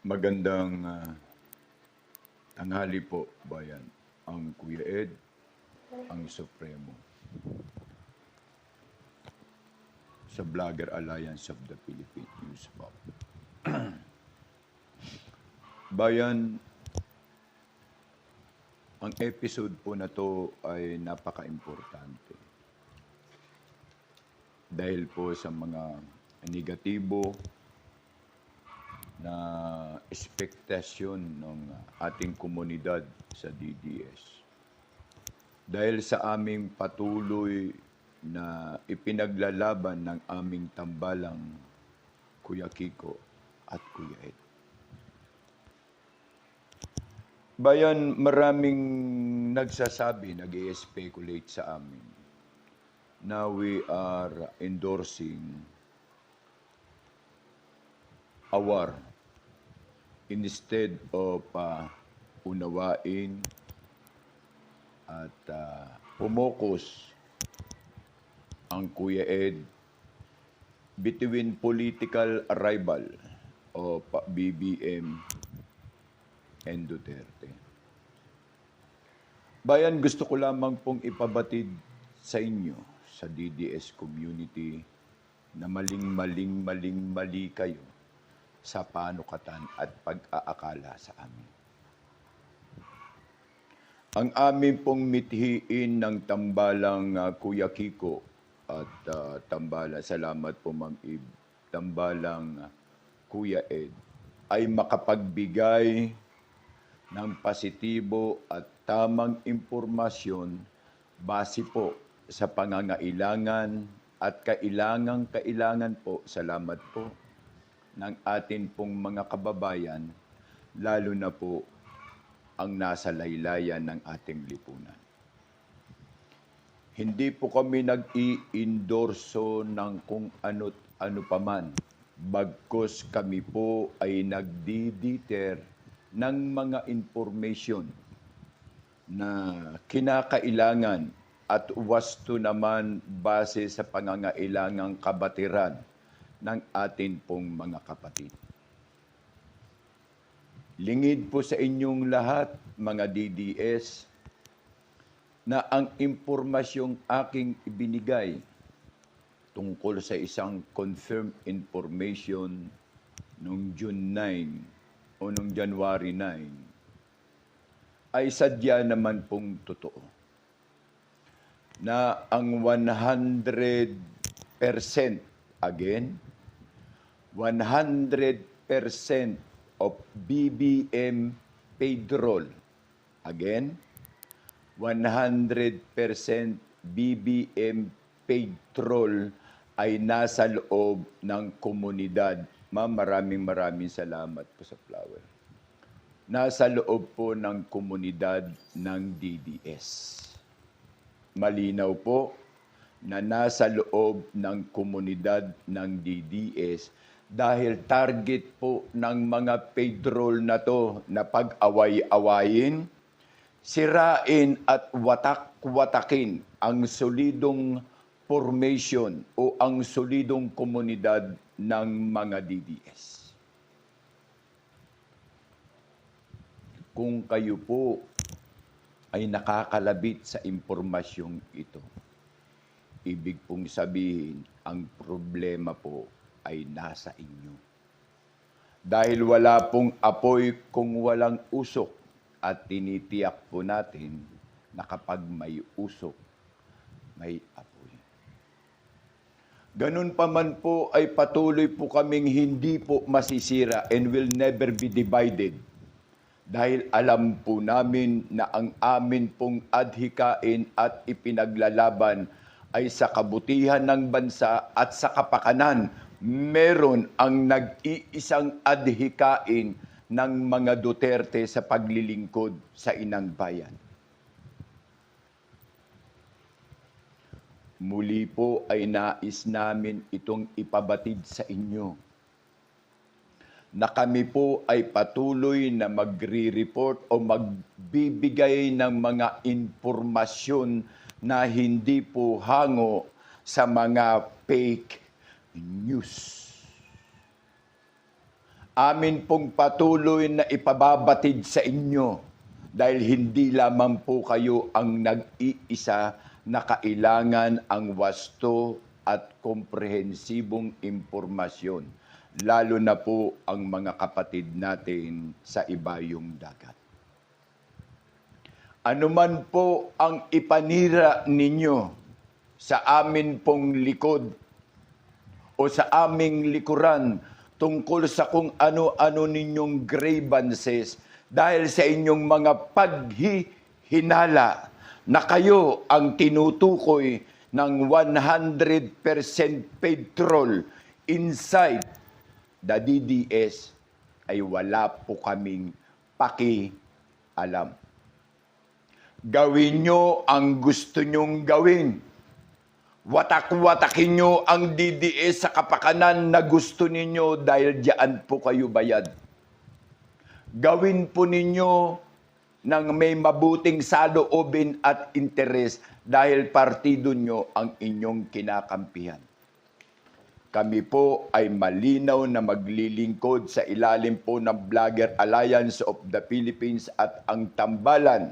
Magandang tanghali po, bayan. Ang Kuya Ed, ang Supremo, sa Vlogger Alliance of the Philippine News po. Bayan, ang episode po na to ay napaka-importante. Dahil po sa mga negatibo na ekspektasyon ng ating komunidad sa DDS. Dahil sa aming patuloy na ipinaglalaban ng aming tambalang Kuya Kiko at Kuya Ed. Bayan, maraming nagsasabi, nag-i-speculate sa amin na we are endorsing a war instead of unawain at pumokus ang Kuya Ed between political rival of BBM and Duterte. Bayan, gusto ko lamang pong ipabatid sa inyo, sa DDS community, na mali kayo sa panukatan at pag-aakala sa amin. Ang amin pong mithiin ng tambalang Kuya Kiko at salamat po Ma'am Ib, tambalang Kuya Ed, ay makapagbigay ng positibo at tamang impormasyon base po sa pangangailangan at kailangan po, salamat po, ng atin pong mga kababayan, lalo na po ang nasa laylayan ng ating lipunan. Hindi po kami nag-i-endorso ng kung ano't ano paman, bagkus kami po ay nagdiditer ng mga information na kinakailangan at wasto naman base sa pangangailangang kabatiran ng atin pong mga kapatid. Lingid po sa inyong lahat, mga DDS, na ang impormasyong aking ibinigay tungkol sa isang confirmed information noong June 9 o noong January 9 ay sadya naman pong totoo. Na ang 100% again, 100% of BBM paid roll. Again, 100% BBM paid roll ay nasa loob ng komunidad. Ma'am, maraming salamat po sa flower. Nasa loob po ng komunidad ng DDS. Malinaw po na nasa loob ng komunidad ng DDS dahil target po ng mga paid roll na to na pag-away-awayin, sirain at watak-watakin ang solidong formation o ang solidong komunidad ng mga DDS. Kung kayo po ay nakakalabit sa impormasyong ito, ibig pong sabihin, ang problema po ay nasa inyo. Dahil wala pong apoy kung walang usok at tinitiyak po natin na kapag may usok, may apoy. Ganun pa man po ay patuloy po kaming hindi po masisira and will never be divided. Dahil alam po namin na ang amin pong adhikain at ipinaglalaban ay sa kabutihan ng bansa at sa kapakanan. Meron ang nag-iisang adhikain ng mga Duterte sa paglilingkod sa inang bayan. Muli po ay nais namin itong ipabatid sa inyo na kami po ay patuloy na magre-report o magbibigay ng mga impormasyon na hindi po hango sa mga fake news. Amin pong patuloy na ipababatid sa inyo dahil hindi lamang po kayo ang nag-iisa na kailangan ang wasto at komprehensibong impormasyon, lalo na po ang mga kapatid natin sa ibayong dagat. Anuman po ang ipanira ninyo sa amin pong likod o sa aming likuran tungkol sa kung ano-ano ninyong grievances dahil sa inyong mga paghihinala na kayo ang tinutukoy ng 100% patrol inside the DDS ay wala po kaming pakialam. Gawin nyo ang gusto nyong gawin. Watak-watakin nyo ang DDS sa kapakanan na gusto ninyo dahil diyan po kayo bayad. Gawin po ninyo ng may mabuting saloobin at interes dahil partido nyo ang inyong kinakampihan. Kami po ay malinaw na maglilingkod sa ilalim po ng Vlogger Alliance of the Philippines at ang tambalan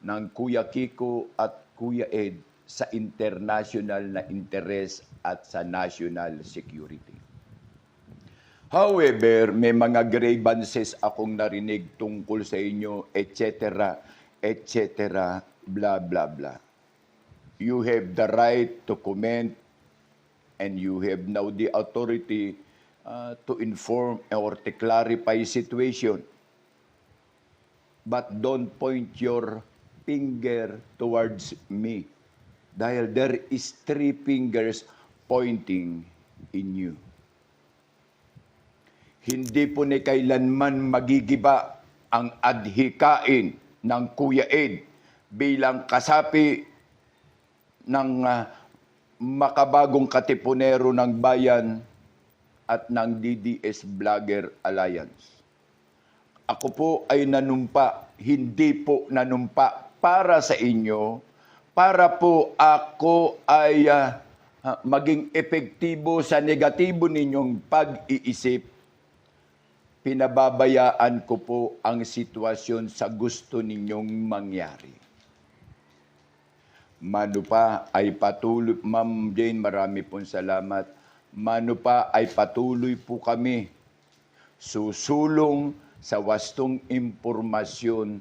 ng Kuya Kiko at Kuya Ed sa international na interes at sa national security. However, may mga grievances akong narinig tungkol sa inyo, etc., etc., blah, blah, blah. You have the right to comment and you have now the authority to inform or to clarify situation. But don't point your finger towards me. Dahil there is 3 fingers pointing in you. Hindi po ni kailanman magigiba ang adhikain ng Kuya Ed bilang kasapi ng makabagong katipunero ng bayan at ng DDS Vlogger Alliance. Ako po ay nanumpa, hindi po nanumpa para sa inyo, para po ako ay maging epektibo sa negatibo ninyong pag-iisip. Pinababayaan ko po ang sitwasyon sa gusto ninyong mangyari. Mano pa ay patuloy, Ma'am Jane, marami pong salamat. Mano pa ay patuloy po kami susulong sa wastong impormasyon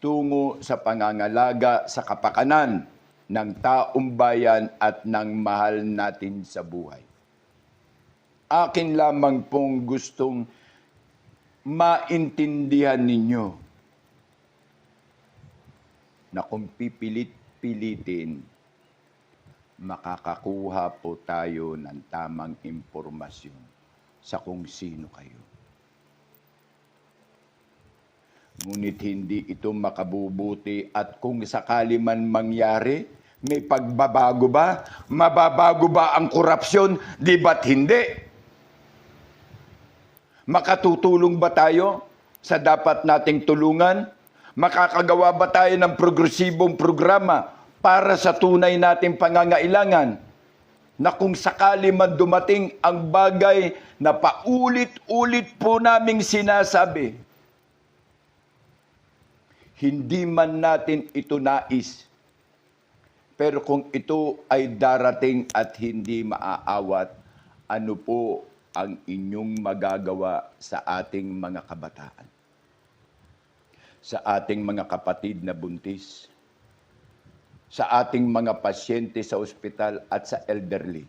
tungo sa pangangalaga sa kapakanan ng taong bayan at ng mahal natin sa buhay. Akin lamang pong gustong maintindihan ninyo na kung pipilit-pilitin, makakakuha po tayo ng tamang impormasyon sa kung sino kayo. Ngunit hindi ito makabubuti at kung sakali man mangyari, may pagbabago ba? Mababago ba ang korupsyon? Di ba't hindi? Makatutulong ba tayo sa dapat nating tulungan? Makakagawa ba tayo ng progresibong programa para sa tunay nating pangangailangan? Na kung sakali man dumating ang bagay na paulit-ulit po naming sinasabi, hindi man natin ito nais, pero kung ito ay darating at hindi maaawat, ano po ang inyong magagawa sa ating mga kabataan? Sa ating mga kapatid na buntis? Sa ating mga pasyente sa ospital at sa elderly?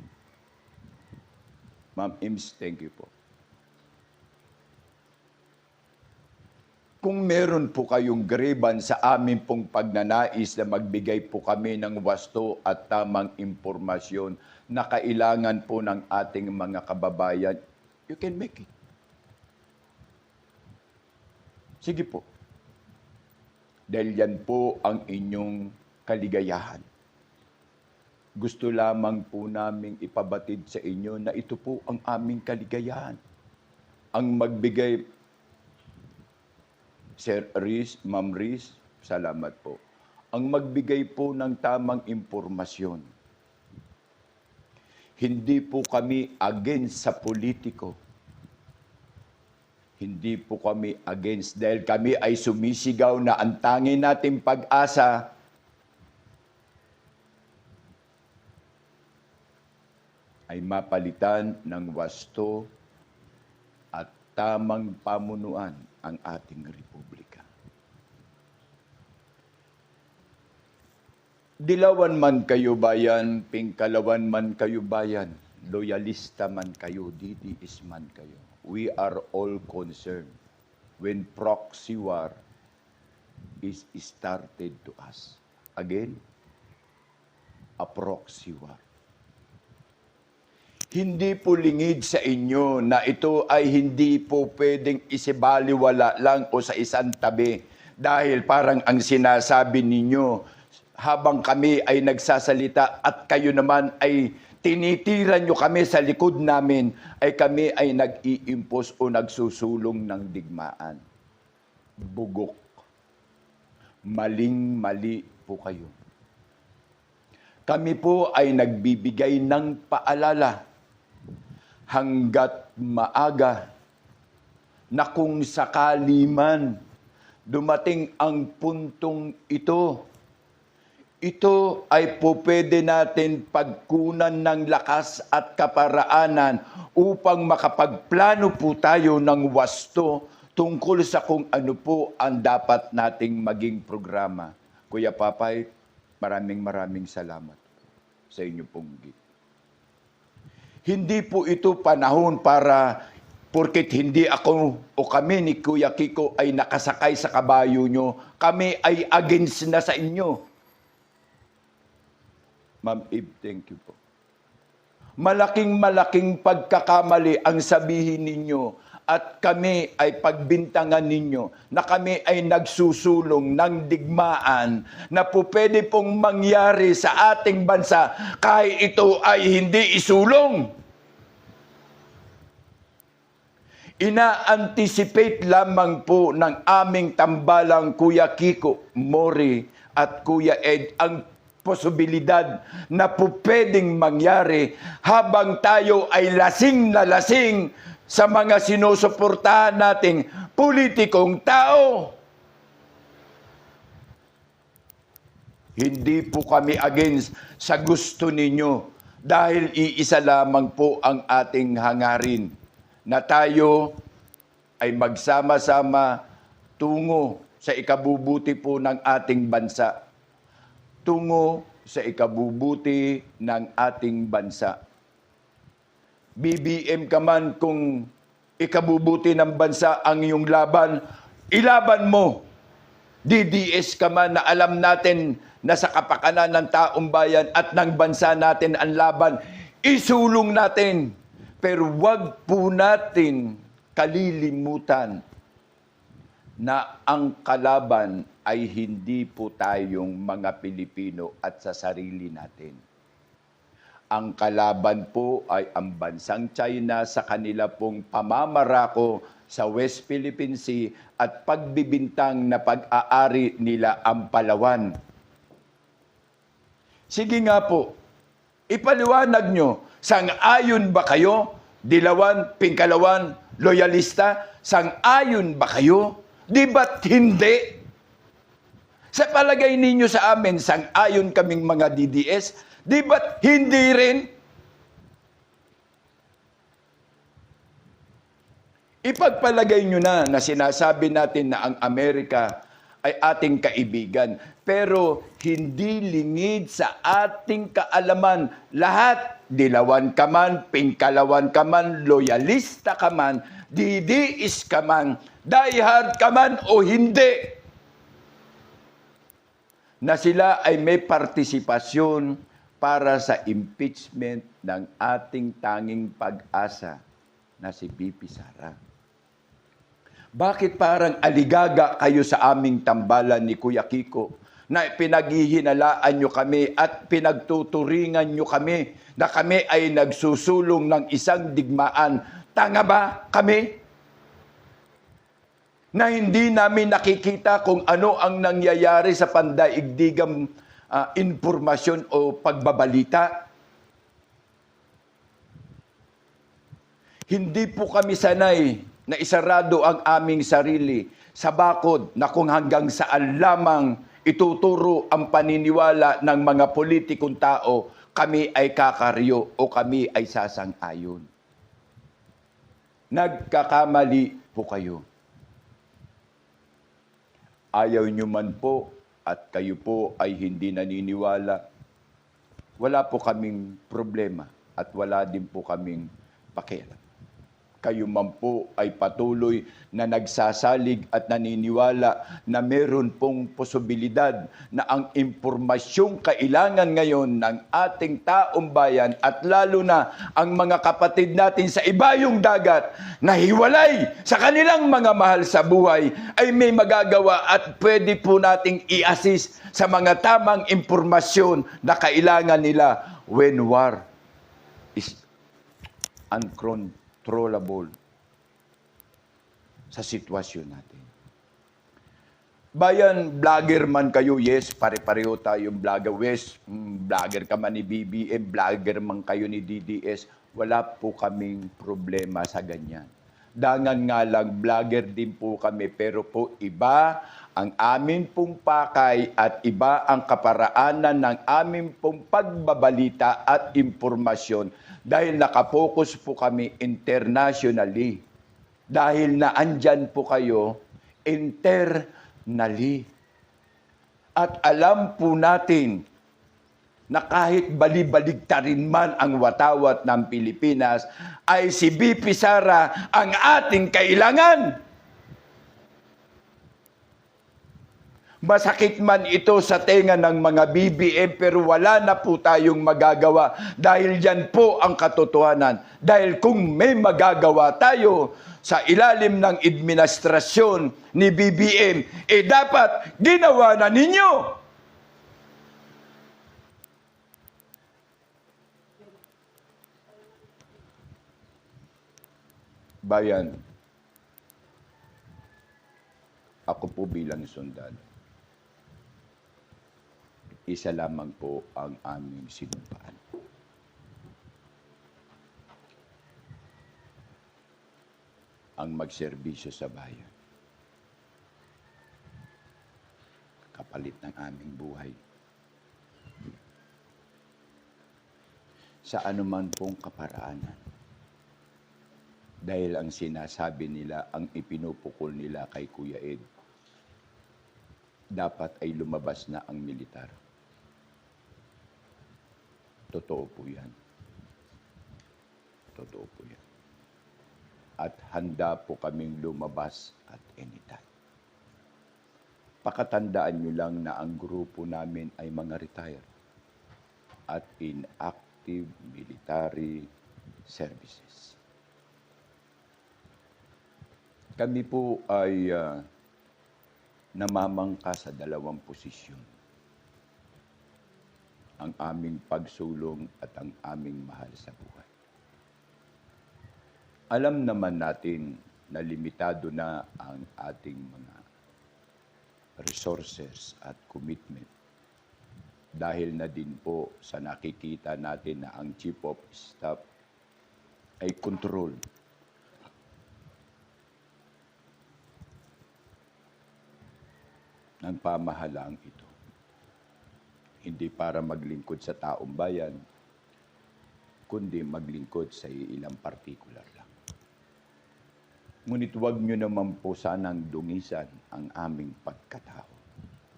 Ma'am Ims, thank you po. Kung meron po kayong grievance sa amin pong pagnanais na magbigay po kami ng wasto at tamang impormasyon na kailangan po ng ating mga kababayan, you can make it. Sige po. Dahil yan po ang inyong kaligayahan. Gusto lamang po naming ipabatid sa inyo na ito po ang aming kaligayahan. Ang magbigay, Sir Riz, Ma'am Riz, salamat po. Ang magbigay po ng tamang impormasyon. Hindi po kami against sa politiko. Hindi po kami against dahil kami ay sumisigaw na ang tanging nating pag-asa ay mapalitan ng wasto at tamang pamunuan ang ating republika. Dilawan man kayo bayan, pingkalawan man kayo bayan, loyalista man kayo, DDS man kayo. We are all concerned when proxy war is started to us. Again, a proxy war. Hindi po lingid sa inyo na ito ay hindi po pwedeng isibaliwala lang o sa isang tabi. Dahil parang ang sinasabi ninyo, habang kami ay nagsasalita at kayo naman ay tinitiran nyo kami sa likod namin, ay kami ay nag-iimpos o nagsusulong ng digmaan. Bugok. Maling-mali po kayo. Kami po ay nagbibigay ng paalala hanggat maaga na kung sakali man dumating ang puntong ito ay po pwede natin pagkunan ng lakas at kaparaanan upang makapagplano po tayo ng wasto tungkol sa kung ano po ang dapat nating maging programa. Kuya Papay, maraming salamat sa inyo pong gift. Hindi po ito panahon para porket hindi ako o kami ni Kuya Kiko ay nakasakay sa kabayo nyo, kami ay against na sa inyo. Ma'am Eve, thank you po. Malaking pagkakamali ang sabihin ninyo at kami ay pagbintangan ninyo na kami ay nagsusulong ng digmaan na po pwede pong mangyari sa ating bansa kahit ito ay hindi isulong. Ina-anticipate lamang po ng aming tambalang Kuya Kiko, Mori at Kuya Ed ang posibilidad na po pwedeng mangyari habang tayo ay lasing na lasing sa mga sinusuportahan nating politikong tao. Hindi po kami against sa gusto ninyo dahil iisa lamang po ang ating hangarin na tayo ay magsama-sama tungo sa ikabubuti po ng ating bansa. Tungo sa ikabubuti ng ating bansa. BBM ka man kung ikabubuti ng bansa ang iyong laban, ilaban mo. DDS ka man na alam natin na sa kapakanan ng taong bayan at ng bansa natin ang laban, isulong natin. Pero wag po natin kalilimutan na ang kalaban ay hindi po tayong mga Pilipino at sa sarili natin. Ang kalaban po ay ang bansang China sa kanila pong pamamarako sa West Philippine Sea at pagbibintang na pag-aari nila ang Palawan. Sige nga po, ipaliwanag nyo, sang-ayon ba kayo? Dilawan, pingkalawan, loyalista, sang-ayon ba kayo? Di ba't hindi? Sa palagay ninyo sa amin, sang-ayon kaming mga DDS, di ba't hindi rin? Ipagpalagay nyo na sinasabi natin na ang Amerika ay ating kaibigan, pero hindi lingid sa ating kaalaman. Lahat, dilawan ka man, pingkalawan ka man, loyalista ka man, DDS ka man, diehard ka man o hindi, na sila ay may partisipasyon para sa impeachment ng ating tanging pag-asa na si BP Sara. Bakit parang aligaga kayo sa aming tambalan ni Kuya Kiko na pinaghihinalaan nyo kami at pinagtuturingan nyo kami na kami ay nagsusulong ng isang digmaan? Tanga ba kami? Na hindi namin nakikita kung ano ang nangyayari sa pandaigdigang informasyon o pagbabalita. Hindi po kami sanay na isarado ang aming sarili sa bakod na kung hanggang saan lamang ituturo ang paniniwala ng mga politikong tao, kami ay kakaryo o kami ay sasang-ayon. Nagkakamali po kayo. Ayaw nyo man po at kayo po ay hindi naniniwala, wala po kaming problema at wala din po kaming pakialam. Kayo man po ay patuloy na nagsasalig at naniniwala na meron pong posibilidad na ang impormasyong kailangan ngayon ng ating taong bayan at lalo na ang mga kapatid natin sa ibayong dagat na hiwalay sa kanilang mga mahal sa buhay ay may magagawa at pwede po nating i-assist sa mga tamang impormasyon na kailangan nila when war is uncontrollable sa sitwasyon natin. Bayan, vlogger man kayo, yes, pare-pareho tayong vlogger. West, vlogger ka man ni BBM, vlogger man kayo ni DDS, wala po kaming problema sa ganyan. Dangan nga lang, vlogger din po kami, pero po iba ang amin pong pakay at iba ang kaparaanan ng amin pong pagbabalita at impormasyon dahil nakapokus po kami internationally. Dahil na andyan po kayo internally. At alam po natin na kahit balibaligtarin man ang watawat ng Pilipinas, ay si BP Sara ang ating kailangan. Masakit man ito sa tenga ng mga BBM pero wala na po tayong magagawa dahil yan po ang katotohanan. Dahil kung may magagawa tayo sa ilalim ng administrasyon ni BBM, dapat ginawa na ninyo. Bayan, ako po bilang sundalo, isa lamang po ang aming sinumpaan. Ang magserbisyo sa bayan. Kapalit ng aming buhay. Sa anuman pong kaparaanan. Dahil ang sinasabi nila, ang ipinupukol nila kay Kuya Ed, dapat ay lumabas na ang militar. Totoo po yan. Totoo po yan. At handa po kaming lumabas at anytime. Pakatandaan nyo lang na ang grupo namin ay mga retired at inactive military services. Kami po ay namamangka sa dalawang posisyon. Ang aming pagsulong at ang aming mahal sa buhay. Alam naman natin na limitado na ang ating mga resources at commitment dahil na din po sa nakikita natin na ang Chief of Staff ay control ng pamahalaang ito. Hindi para maglingkod sa taong bayan, kundi maglingkod sa ilang partikular lang. Ngunit huwag nyo naman po sanang dungisan ang aming pagkatao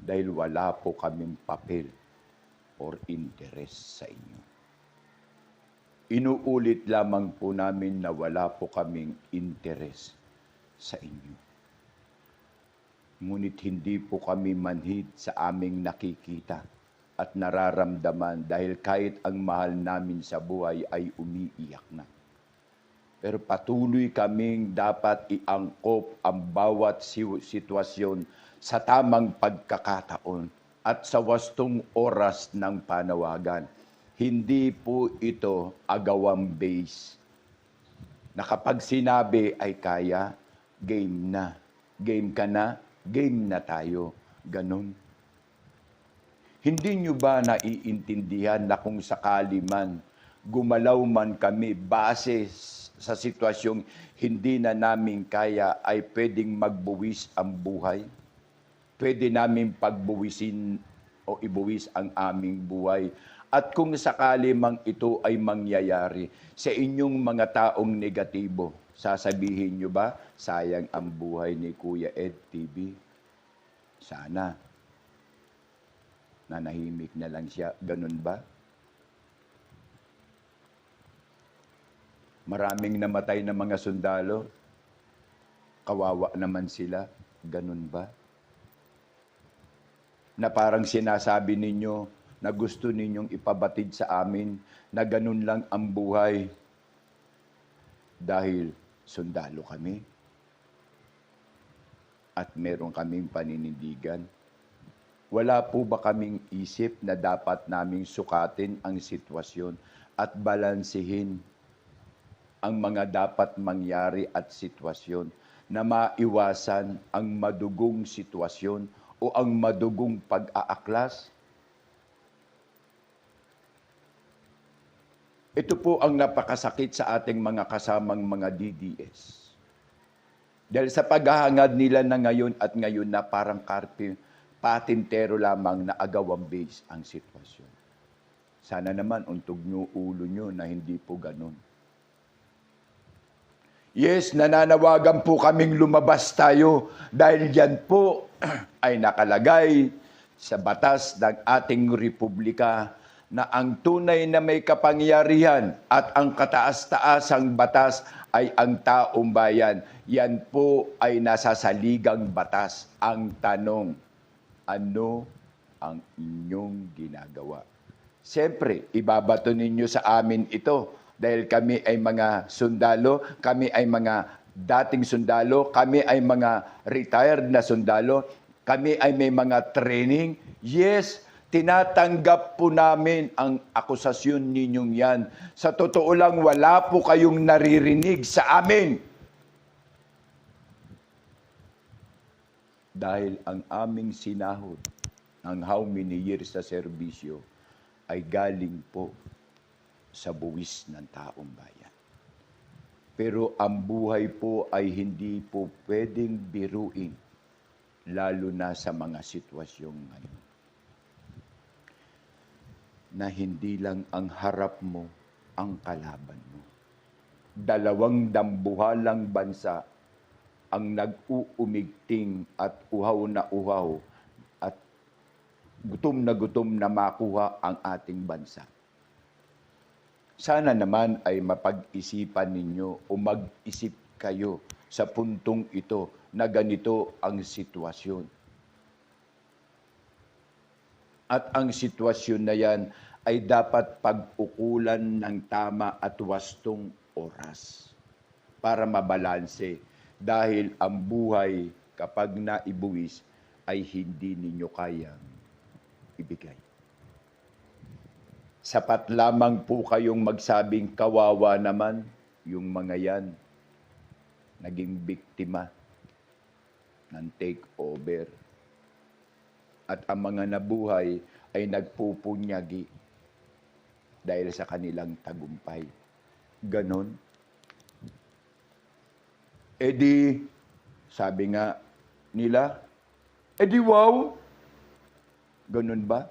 dahil wala po kaming papel or interes sa inyo. Inuulit lamang po namin na wala po kaming interes sa inyo. Ngunit hindi po kami manhid sa aming nakikita at nararamdaman dahil kahit ang mahal namin sa buhay ay umiiyak na. Pero patuloy kaming dapat iangkop ang bawat sitwasyon sa tamang pagkakataon at sa wastong oras ng panawagan. Hindi po ito agawang base na kapag sinabi ay kaya, game na. Game ka na, game na tayo. Ganon. Hindi nyo ba naiintindihan na kung sakali man gumalaw man kami base sa sitwasyong hindi na namin kaya, ay pwedeng magbuwis ang buhay? Pwede namin pagbuwisin o ibuwis ang aming buhay? At kung sakali mang ito ay mangyayari sa inyong mga taong negatibo, sasabihin nyo ba, sayang ang buhay ni Kuya Ed TV? Sana. Nanahimik na lang siya. Ganun ba? Maraming namatay na mga sundalo. Kawawa naman sila. Ganun ba? Na parang sinasabi ninyo na gusto ninyong ipabatid sa amin na ganun lang ang buhay dahil sundalo kami at meron kaming paninindigan. Wala po ba kaming isip na dapat naming sukatin ang sitwasyon at balansehin ang mga dapat mangyari at sitwasyon na maiwasan ang madugong sitwasyon o ang madugong pag-aaklas? Ito po ang napakasakit sa ating mga kasamang mga DDS. Dahil sa paghahangad nila na ngayon at ngayon na parang patintero lamang na agawang base ang sitwasyon. Sana naman untog nyo ulo nyo na hindi po ganun. Yes, nananawagan po kaming lumabas tayo dahil yan po ay nakalagay sa batas ng ating republika na ang tunay na may kapangyarihan at ang kataas-taasang batas ay ang taong bayan. Yan po ay nasa saligang batas. Ang tanong, ano ang inyong ginagawa? Siyempre, ibabato ninyo sa amin ito dahil kami ay mga sundalo, kami ay mga dating sundalo, kami ay mga retired na sundalo, kami ay may mga training. Yes, tinatanggap po namin ang akusasyon ninyong yan. Sa totoo lang, wala po kayong naririnig sa amin. Dahil ang aming sinahod ng how many years sa serbisyo ay galing po sa buwis ng taong bayan. Pero ang buhay po ay hindi po pwedeng biruin, lalo na sa mga sitwasyong ngayon. Na hindi lang ang harap mo ang kalaban mo. Dalawang dambuhalang bansa ang nag-uumigting at uhaw na uhaw at gutom na makuha ang ating bansa. Sana naman ay mapag-isipan ninyo o mag-isip kayo sa puntong ito na ganito ang sitwasyon. At ang sitwasyon na yan ay dapat pag-ukulan ng tama at wastong oras para mabalanse. Dahil ang buhay kapag naibuwis ay hindi ninyo kayang ibigay. Sapat lamang po kayong magsabing kawawa naman yung mga yan naging biktima ng takeover. At ang mga nabuhay ay nagpupunyagi dahil sa kanilang tagumpay. Ganon. E di, sabi nga nila, e di wow. Ganon ba?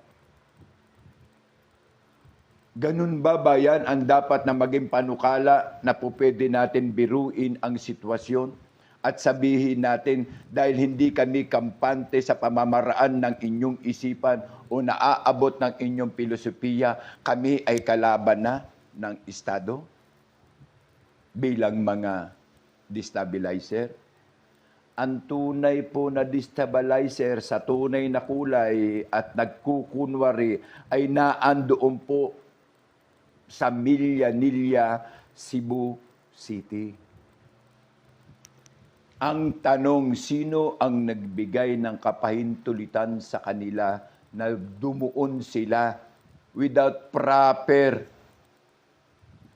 Ganun ba bayan ang dapat na maging panukala na po pwede natin biruin ang sitwasyon at sabihin natin dahil hindi kami kampante sa pamamaraan ng inyong isipan o naaabot ng inyong filosofiya, kami ay kalaban na ng Estado bilang mga destabilizer? Ang tunay po na destabilizer sa tunay na kulay at nagkukunwari ay naandoon po sa Milya-Nilya, Cebu City. Ang tanong, sino ang nagbigay ng kapahintulitan sa kanila na dumuon sila without proper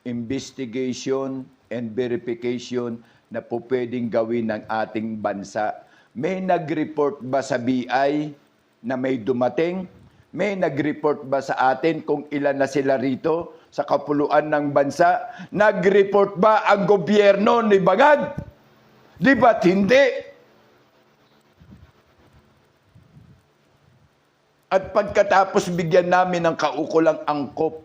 investigation and verification na po pwedeng gawin ng ating bansa? May nag-report ba sa BI na may dumating? May nag-report ba sa atin kung ilan na sila rito? sa kapuluan ng bansa? Nag-report ba ang gobyerno ni Bagad? Di ba't hindi? At pagkatapos bigyan namin ng kaukulang angkop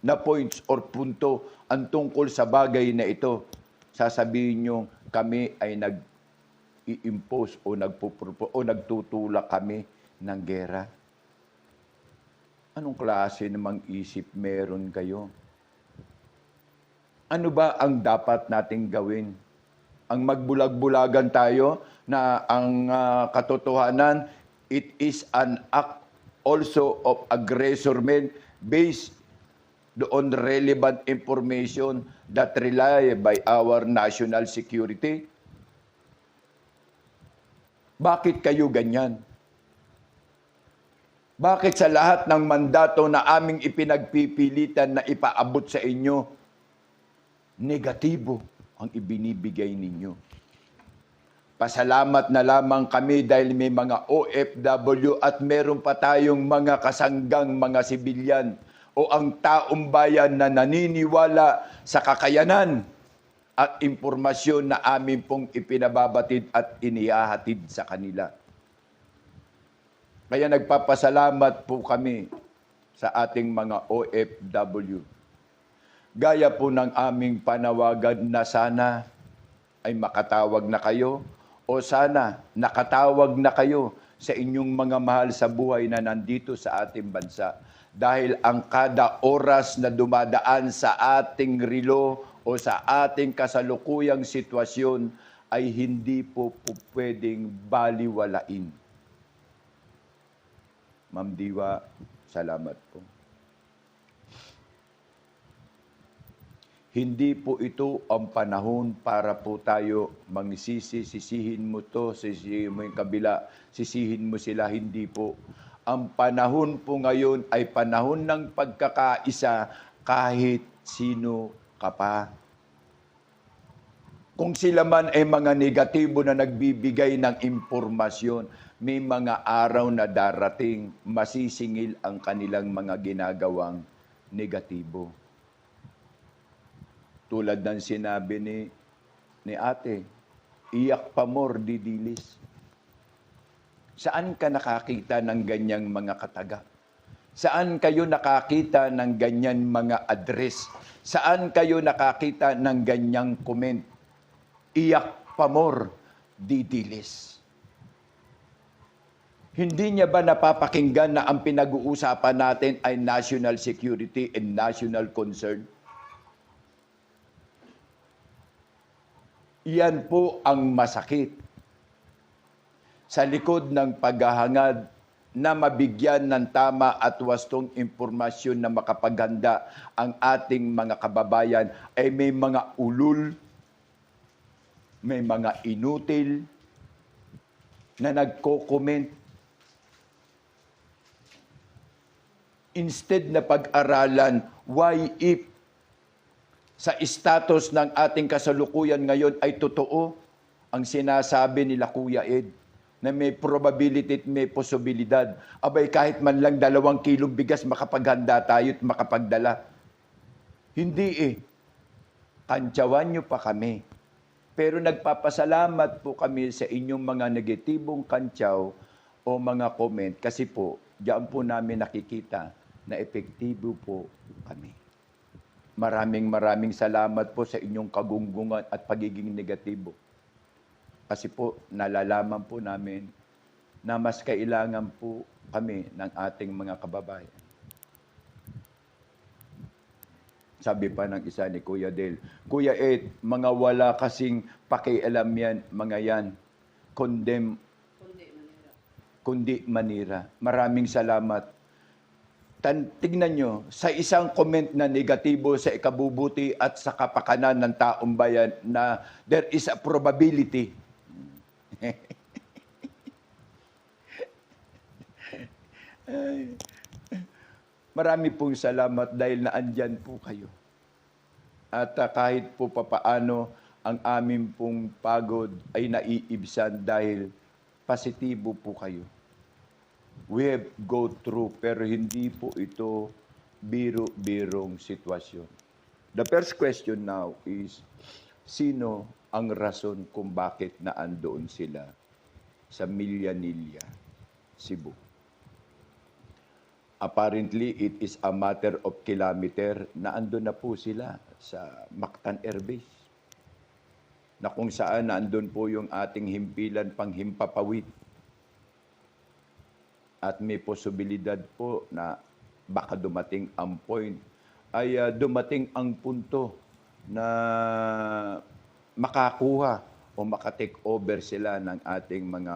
na points or punto ang tungkol sa bagay na ito, sasabihin nyo kami ay nag-i-impose o nagtutulak kami ng gera. Anong klase namang isip meron kayo? Ano ba ang dapat nating gawin? Ang magbulag-bulagan tayo na ang katotohanan, it is an act also of aggressor-men based on relevant information that rely by our national security. Bakit kayo ganyan? Bakit sa lahat ng mandato na aming ipinagpipilitan na ipaabot sa inyo, negatibo ang ibinibigay ninyo? Pasalamat na lamang kami dahil may mga OFW at meron pa tayong mga kasanggang mga sibilyan o ang taong bayan na naniniwala sa kakayanan at impormasyon na amin pong ipinababatid at inihahatid sa kanila. Kaya nagpapasalamat po kami sa ating mga OFW. Gaya po ng aming panawagan na sana ay makatawag na kayo o sana nakatawag na kayo sa inyong mga mahal sa buhay na nandito sa ating bansa. Dahil ang kada oras na dumadaan sa ating relo o sa ating kasalukuyang sitwasyon ay hindi po pwedeng baliwalain. Ma'am Diwa, salamat po. Hindi po ito ang panahon para po tayo sisihin mo to, sisihin mo yung kabila, sisihin mo sila, hindi po. Ang panahon po ngayon ay panahon ng pagkakaisa kahit sino ka pa. Kung sila man ay mga negatibo na nagbibigay ng impormasyon, may mga araw na darating, masisingil ang kanilang mga ginagawang negatibo. Tulad ng sinabi ni ate, iyak pa more didilis. Saan ka nakakita ng ganyang mga kataga? Saan kayo nakakita ng ganyan mga address? Saan kayo nakakita ng ganyang comment? Iyak pa more didilis. Hindi niya ba napapakinggan na ang pinag-uusapan natin ay national security and national concern? Iyan po ang masakit. Sa likod ng paghahangad na mabigyan ng tama at wastong impormasyon na makapaghanda ang ating mga kababayan ay may mga ulul, may mga inutil na nagko-comment. Instead na pag-aralan, why if sa status ng ating kasalukuyan ngayon ay totoo ang sinasabi nila Kuya Ed, na may probability at may posibilidad. Abay, kahit man lang 2 kilong bigas, makapaghanda tayo at makapagdala. Hindi eh. Kantsawan nyo pa kami. Pero nagpapasalamat po kami sa inyong mga negatibong kantsaw o mga comment kasi po, diyan po namin nakikita na epektibo po kami. Maraming salamat po sa inyong kagunggungan at pagiging negatibo. Kasi po, nalalaman po namin na mas kailangan po kami ng ating mga kababayan. Sabi pa ng isa ni Kuya Del, Kuya Ed, mga wala kasing pakialam yan, mga yan. Kundi manira. Maraming salamat. Tignan nyo, sa isang comment na negatibo sa ikabubuti at sa kapakanan ng taong bayan na there is a probability. Marami pong salamat dahil naandyan po kayo. At kahit po papaano ang aming pong pagod ay naiibsan dahil positibo po kayo. We have go through pero hindi po ito biro-birong sitwasyon. The first question now is, sino ang rason kung bakit naandoon sila sa Millanilla, Cebu? Apparently, it is a matter of kilometer na andun na po sila sa Mactan Air Base, na kung saan naandun po yung ating himpilan panghimpapawid. At may posibilidad po na baka dumating ang point, ay dumating ang punto na makakuha o makatake over sila ng ating mga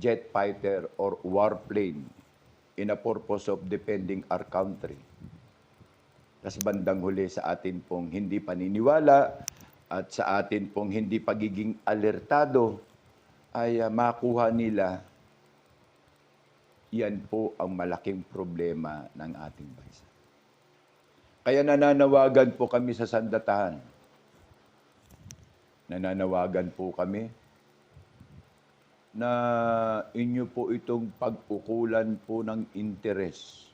jet fighter or warplane in a purpose of defending our country. Tas bandang huli sa atin pong hindi paniniwala at sa atin pong hindi pagiging alertado ay makuha nila. Yan po ang malaking problema ng ating bansa. Kaya nananawagan po kami sa sandatahan. Nananawagan po kami na inyo po itong pag-ukulan po ng interes.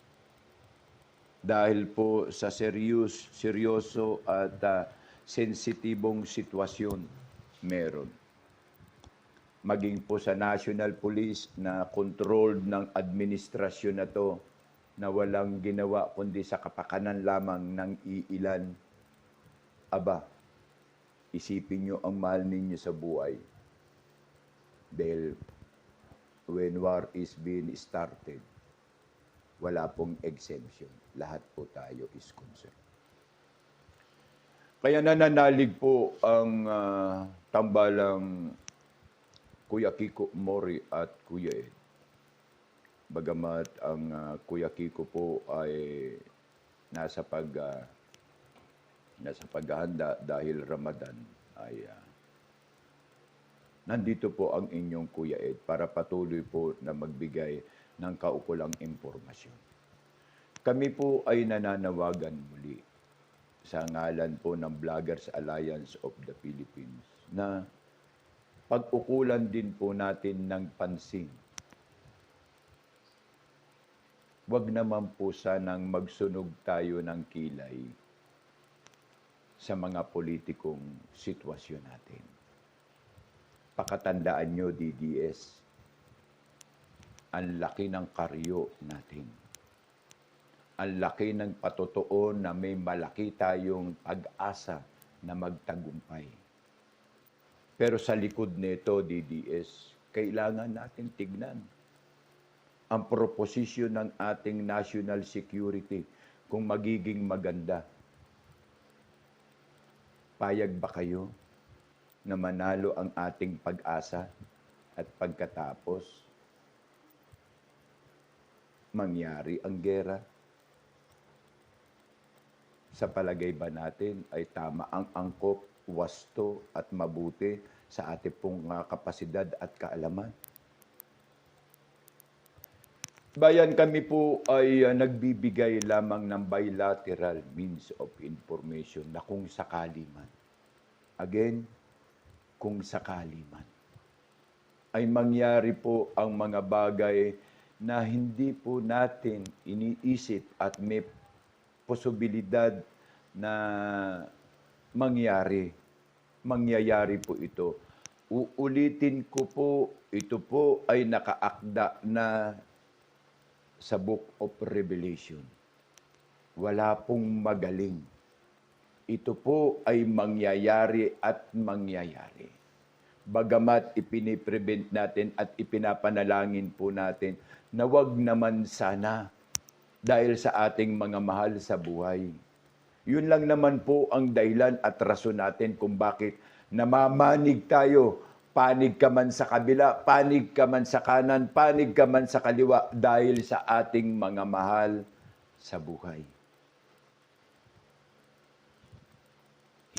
Dahil po sa seryoso at sensitibong sitwasyon meron. Maging po sa National Police na controlled ng administrasyon na to, na walang ginawa kundi sa kapakanan lamang ng iilan. Aba, isipin nyo ang mahal ninyo sa buhay. Dahil when war is being started, wala pong exemption. Lahat po tayo is concerned. Kaya nananalig po ang tambalang Kuya Kiko Mori at Kuya Ed. Bagamat ang Kuya Kiko po ay nasa paghahanda dahil Ramadan, ay nandito po ang inyong Kuya Ed para patuloy po na magbigay ng kaukulang impormasyon. Kami po ay nananawagan muli sa ngalan po ng Vloggers Alliance of the Philippines na pag-ukulan din po natin ng pansin. Huwag naman po sanang magsunog tayo ng kilay sa mga politikong sitwasyon natin. Pakatandaan nyo, DDS, ang laki ng karyo natin. Ang laki ng patotoo na may malaki tayong pag-asa na magtagumpay. Pero sa likod nito, DDS, kailangan natin tignan ang proposisyon ng ating national security kung magiging maganda. Payag ba kayo na manalo ang ating pag-asa at pagkatapos mangyari ang gera? Sa palagay ba natin ay tama ang angkop, wasto at mabuti sa ating pong kapasidad at kaalaman? Bayan, kami po ay nagbibigay lamang ng bilateral means of information na kung sakali man. Again, kung sakali man. Ay mangyari po ang mga bagay na hindi po natin iniisip at may posibilidad na mangyari. Mangyayari po ito. Uulitin ko po, ito po ay nakaakda na sa Book of Revelation. Wala pong magaling. Ito po ay mangyayari at mangyayari. Bagamat ipiniprevent natin at ipinapanalangin po natin na wag naman sana dahil sa ating mga mahal sa buhay. Yun lang naman po ang dahilan at rason natin kung bakit namamanig tayo. Panig ka man sa kabila, panig ka man sa kanan, panig ka man sa kaliwa dahil sa ating mga mahal sa buhay.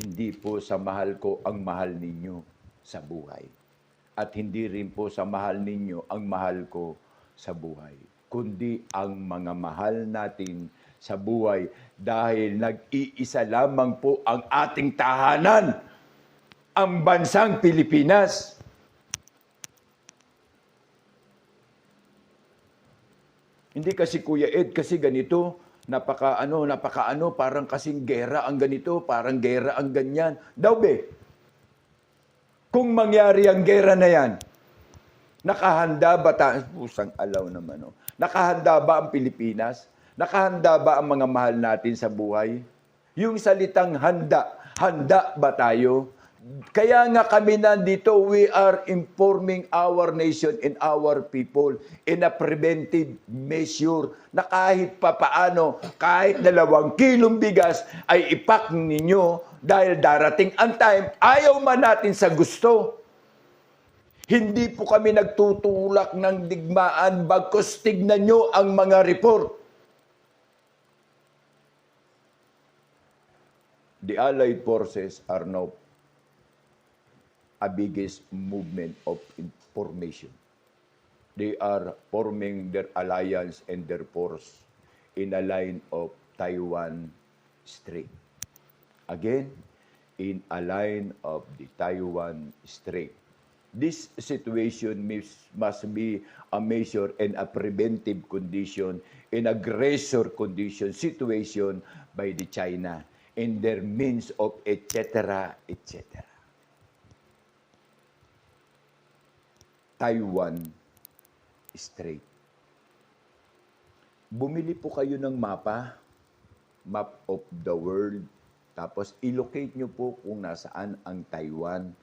Hindi po sa mahal ko ang mahal ninyo sa buhay. At hindi rin po sa mahal ninyo ang mahal ko sa buhay. Kundi ang mga mahal natin sa buhay dahil nag-iisa lamang po ang ating tahanan, ang bansang Pilipinas. Hindi kasi Kuya Ed, kasi ganito, napaka ano, parang kasing gera ang ganito, parang gera ang ganyan. Daw be, kung mangyari ang gera na yan, nakahanda ba tayo? Pusang alaw naman. Oh. Nakahanda ba ang Pilipinas? Nakahanda ba ang mga mahal natin sa buhay? Yung salitang handa, handa ba tayo? Kaya nga kami nandito, we are informing our nation and our people in a preventive measure na kahit papaano, kahit 2 kilong bigas ay ipak ninyo dahil darating ang time, ayaw man natin sa gusto. Hindi po kami nagtutulak ng digmaan, bagkus tignan nyo ang mga report. The Allied forces are now a biggest movement of information. They are forming their alliance and their force in a line of Taiwan Strait. Again, in a line of the Taiwan Strait. This situation must be a measure and a preventive condition, an aggressor condition situation by the China in their means of etc. etc. Taiwan Strait. Bumili po kayo ng map of the world, tapos ilocate nyo po kung nasaan ang Taiwan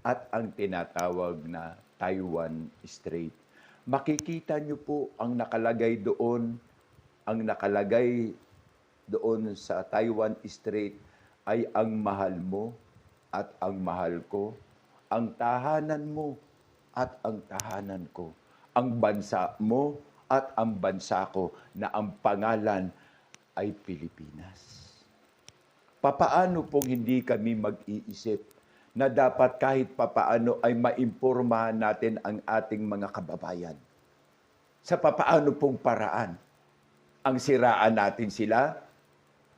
at ang tinatawag na Taiwan Strait. Makikita nyo po ang nakalagay doon sa Taiwan Strait ay ang mahal mo at ang mahal ko, ang tahanan mo at ang tahanan ko, ang bansa mo at ang bansa ko na ang pangalan ay Pilipinas. Papaano pong hindi kami mag-iisip na dapat kahit papaano ay maimpormahan natin ang ating mga kababayan? Sa papaano pong paraan? Ang siraan natin sila,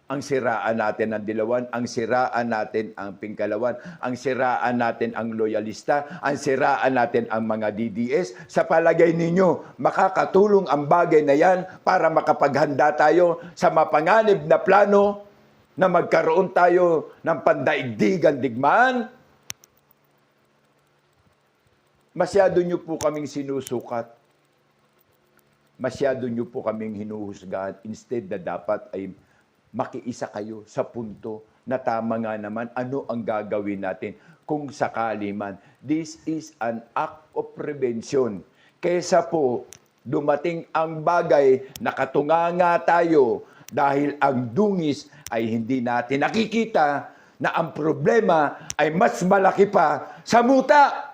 ang siraan natin ang dilawan, ang siraan natin ang pingkalawan, ang siraan natin ang loyalista, ang siraan natin ang mga DDS. Sa palagay ninyo, makakatulong ang bagay na yan para makapaghanda tayo sa mapanganib na plano na magkaroon tayo ng pandaigdigan digmaan? Masyado nyo po kaming sinusukat. Masyado nyo po kaming hinuhusgahan. Instead na dapat ay makiisa kayo sa punto na tama nga naman ano ang gagawin natin kung sakali man. This is an act of prevention. Kesa po dumating ang bagay na katunganga tayo dahil ang dungis ay hindi natin nakikita na ang problema ay mas malaki pa sa muta.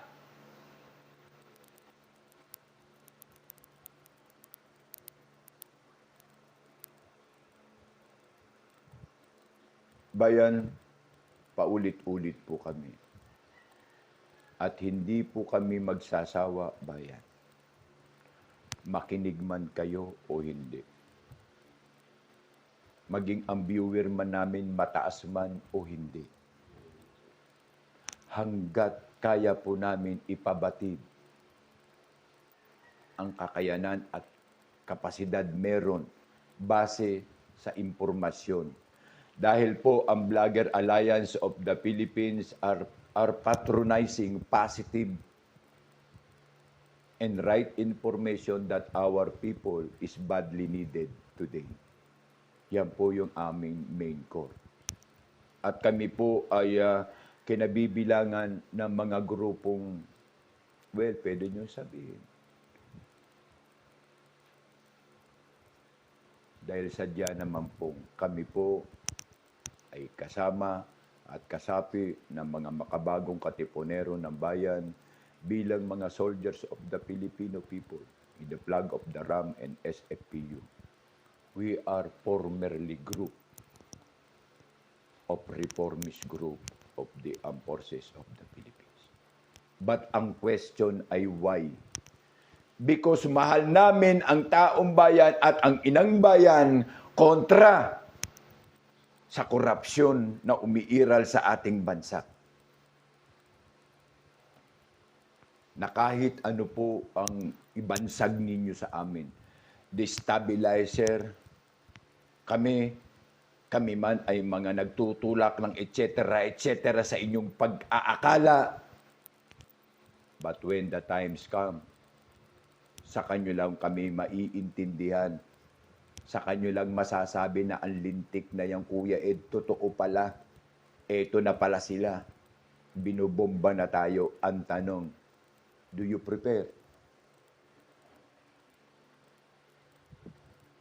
Bayan, paulit-ulit po kami. At hindi po kami magsasawa, bayan. Makinig man kayo o hindi. Maging ang viewer man namin mataas man o hindi. Hanggat kaya po namin ipabatid ang kakayanan at kapasidad meron base sa impormasyon. Dahil po ang Blogger Alliance of the Philippines are patronizing positive and right information that our people is badly needed today. Yan po yung aming main core. At kami po ay kinabibilangan ng mga grupong, well, pwede nyo sabihin. Dahil sadya naman po, kami po ay kasama at kasapi ng mga makabagong katipunero ng bayan bilang mga soldiers of the Filipino people in the flag of the RAM and SFPU. We are formerly group of reformist group of the Armed Forces of the Philippines. But ang question ay why? Because mahal namin ang taong bayan at ang inang bayan kontra sa korupsyon na umiiral sa ating bansa. Na kahit ano po ang ibansag ninyo sa amin, destabilizer. Kami man ay mga nagtutulak ng etc. sa inyong pag-aakala. But when the times come, sa kanyo lang kami maiintindihan. Sa kanyo lang masasabi na ang lintik na yung Kuya Ed, totoo pala. Eto na pala sila. Binubomba na tayo. Ang tanong, do you prepare?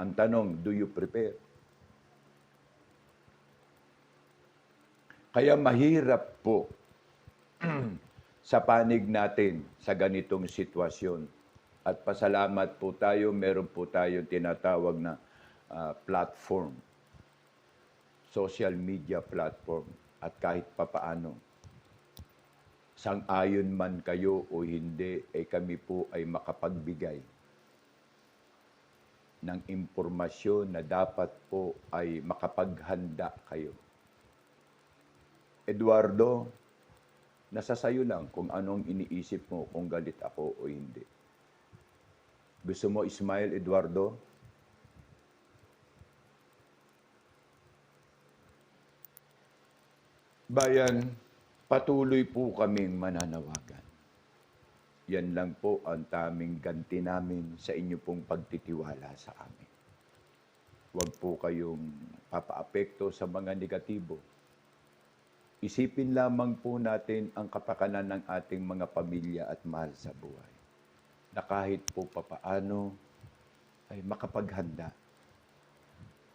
Ang tanong, do you prepare? Kaya mahirap po sa panig natin sa ganitong sitwasyon. At pasalamat po tayo, meron po tayo tinatawag na platform, social media platform. At kahit papaano, sang-ayon man kayo o hindi, kami po ay makapagbigay ng impormasyon na dapat po ay makapaghanda kayo. Eduardo, nasa sayo lang kung anong iniisip mo, kung galit ako o hindi. Gusto mo smile, Eduardo? Bayan, patuloy po kaming mananawagan. Yan lang po ang taming ganti namin sa inyo pong pagtitiwala sa amin. Huwag po kayong papaapekto sa mga negatibo. Isipin lamang po natin ang kapakanan ng ating mga pamilya at mahal sa buhay. Na kahit po papaano ay makapaghanda.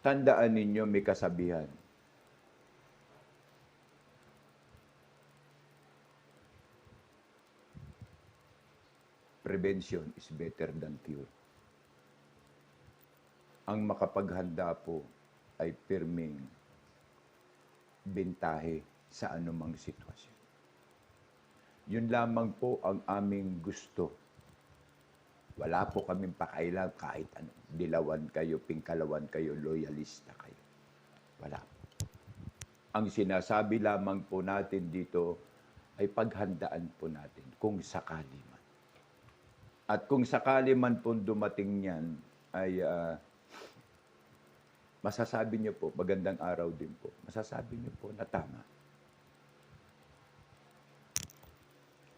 Tandaan ninyo may kasabihan. Prevention is better than cure. Ang makapaghanda po ay pirming bentahe sa anumang sitwasyon. Yun lamang po ang aming gusto. Wala po kaming pakailan kahit ano. Dilawan kayo, pingkalawan kayo, loyalista kayo. Wala. Ang sinasabi lamang po natin dito ay paghandaan po natin kung sakali man. At kung sakali man po dumating yan, ay masasabi niyo po, magandang araw din po, masasabi niyo po na tama.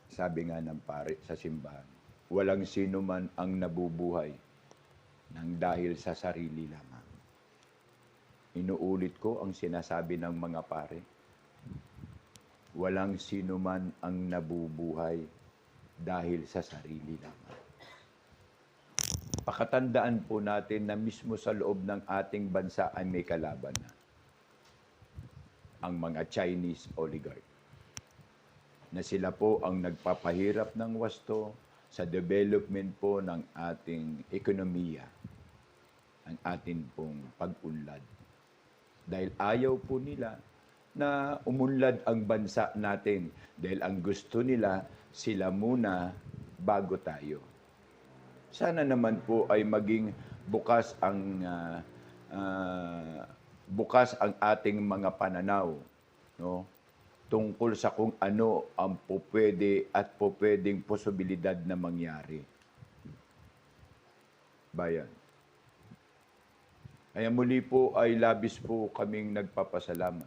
Sabi nga ng pare sa simbahan, walang sino man ang nabubuhay nang dahil sa sarili lamang. Inuulit ko ang sinasabi ng mga pare. Walang sino man ang nabubuhay dahil sa sarili lamang. Pakatandaan po natin na mismo sa loob ng ating bansa ay may kalaban na. Ang mga Chinese oligarch. Na sila po ang nagpapahirap ng wasto sa development po ng ating ekonomiya, ang ating pong pag-unlad. Dahil ayaw po nila na umunlad ang bansa natin dahil ang gusto nila sila muna bago tayo. Sana naman po ay maging bukas ang ating mga pananaw, no? Tungkol sa kung ano ang pupwede at pupwedeng posibilidad na mangyari. Bayan. Kaya muli po ay labis po kaming nagpapasalamat.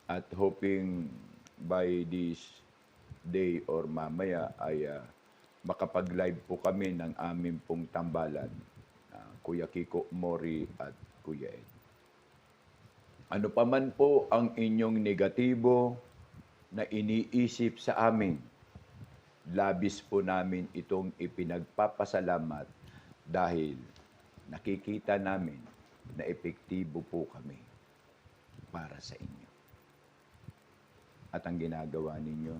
At hoping by this day or mamaya ay makapag-live po kami ng aming pong tambalan. Kuya Kiko Mori at Kuya Ed. Ano pa man po ang inyong negatibo na iniisip sa amin, labis po namin itong ipinagpapasalamat dahil nakikita namin na epektibo po kami para sa inyo. At ang ginagawa ninyo,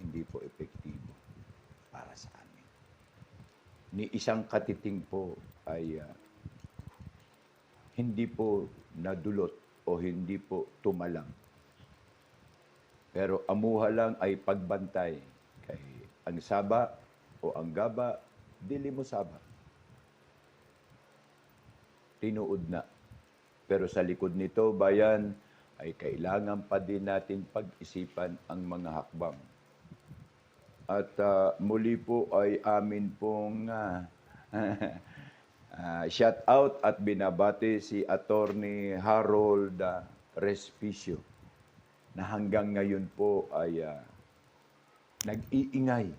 hindi po epektibo para sa amin. Ni isang katiting po ay hindi po nadulot o hindi po tumalang. Pero amuha lang ay pagbantay kay ang saba o ang gaba, dili mo saba. Tinuod na. Pero sa likod nito, bayan, ay kailangan pa din natin pag-isipan ang mga hakbang. At muli po ay amin pong Shout out at binabati si Attorney Harold Respicio na hanggang ngayon po ay nag-iingay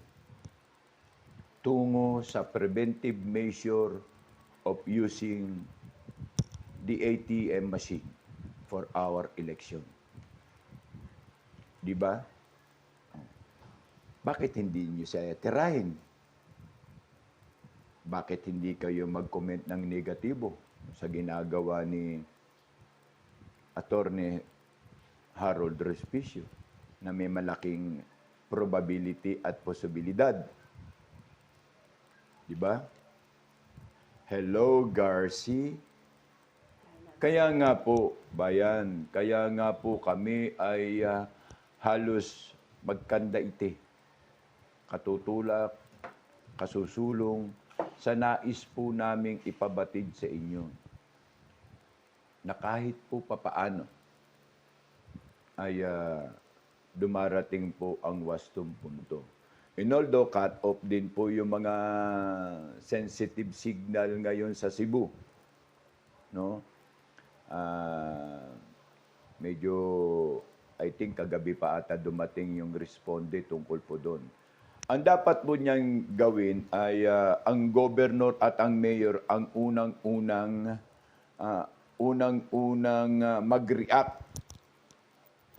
tungo sa preventive measure of using the ATM machine for our election. Di ba? Bakit hindi nyo siya tirahin? Bakit hindi kayo mag-comment ng negatibo sa ginagawa ni Attorney Harold Respicio na may malaking probability at posibilidad? Di ba? Hello, Garci. Kaya nga po, bayan, kaya nga po kami ay halos magkandaite. Katutulak, kasusulong, sa nais po naming ipabatid sa inyo na kahit po papaano ay dumarating po ang wastong punto. And although cut off din po yung mga sensitive signal ngayon sa Cebu, no? Medyo, I think kagabi pa ata dumating yung responde tungkol po doon. Ang dapat po niyang gawin ay ang governor at ang mayor ang unang-unang mag-react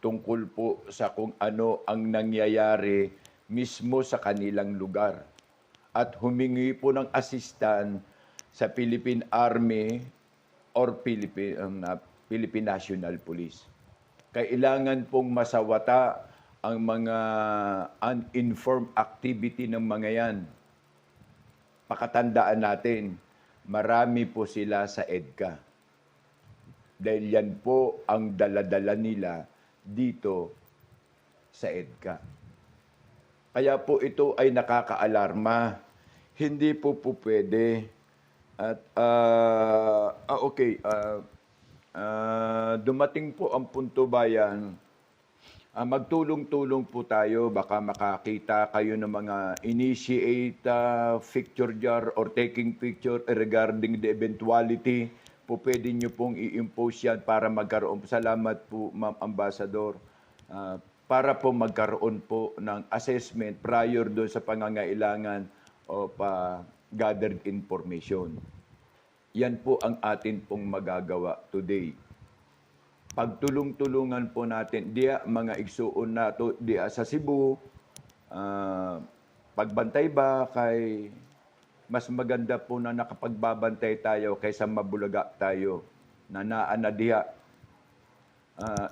tungkol po sa kung ano ang nangyayari mismo sa kanilang lugar. At humingi po ng assistant sa Philippine Army or Philippine National Police. Kailangan pong masawata ang mga uninformed activity ng mga yan. Pakatandaan natin, marami po sila sa EDCA. Dahil yan po ang daladala nila dito sa EDCA. Kaya po ito ay nakakaalarma. Hindi po pwede. At dumating po ang punto bayan, magtulong-tulong po tayo, baka makakita kayo ng mga initiate picture jar or taking picture regarding the eventuality, po pwede nyo pong i-impose yan para magkaroon. Salamat po, Ma'am Ambassador. Para po magkaroon po ng assessment prior doon sa pangangailangan o gathered information. Yan po ang atin pong magagawa today. Pagtulong-tulungan po natin, mga igsuon na to, sa Cebu, pagbantay ba kay mas maganda po na nakapagbabantay tayo kaysa mabulaga tayo na naana diha.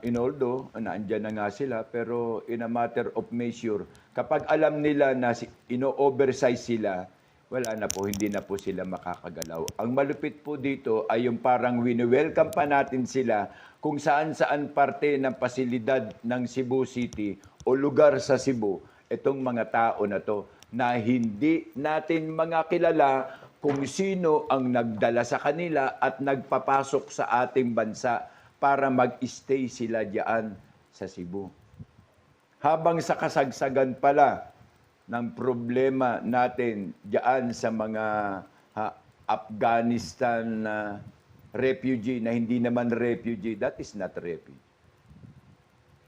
In although, naandyan na nga sila, pero in a matter of measure, kapag alam nila na ino-oversize sila, wala na po, hindi na po sila makakagalaw. Ang malupit po dito ay yung parang wini-welcome pa natin sila kung saan-saan parte ng pasilidad ng Cebu City o lugar sa Cebu, itong mga tao na to, na hindi natin mga kilala kung sino ang nagdala sa kanila at nagpapasok sa ating bansa para mag-stay sila diyan sa Cebu. Habang sa kasagsagan pala ng problema natin diyan sa mga Afghanistan refugee na hindi naman refugee, that is not refugee.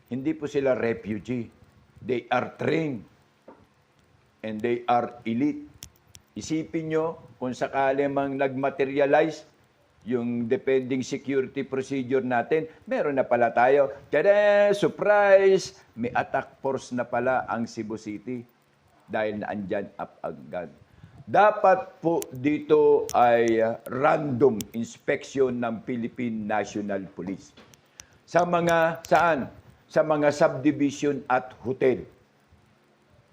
Hindi po sila refugee. They are trained and they are elite. Isipin nyo kung sakali mang nag-materialize yung depending security procedure natin, meron na pala tayo. Tada! Surprise! May attack force na pala ang Cebu City dahil naandyan Afghan. Dapat po dito ay random inspection ng Philippine National Police. Sa mga, saan? Sa mga subdivision at hotel.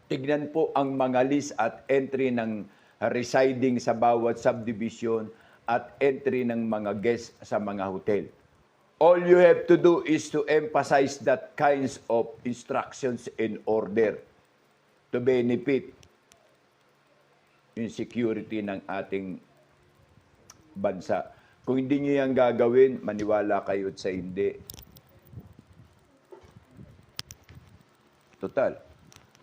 Tignan po ang mga list at entry ng residing sa bawat subdivision at entry ng mga guests sa mga hotel. All you have to do is to emphasize that kinds of instructions and order to benefit yung security ng ating bansa. Kung hindi nyo yan gagawin, maniwala kayo sa hindi. Total,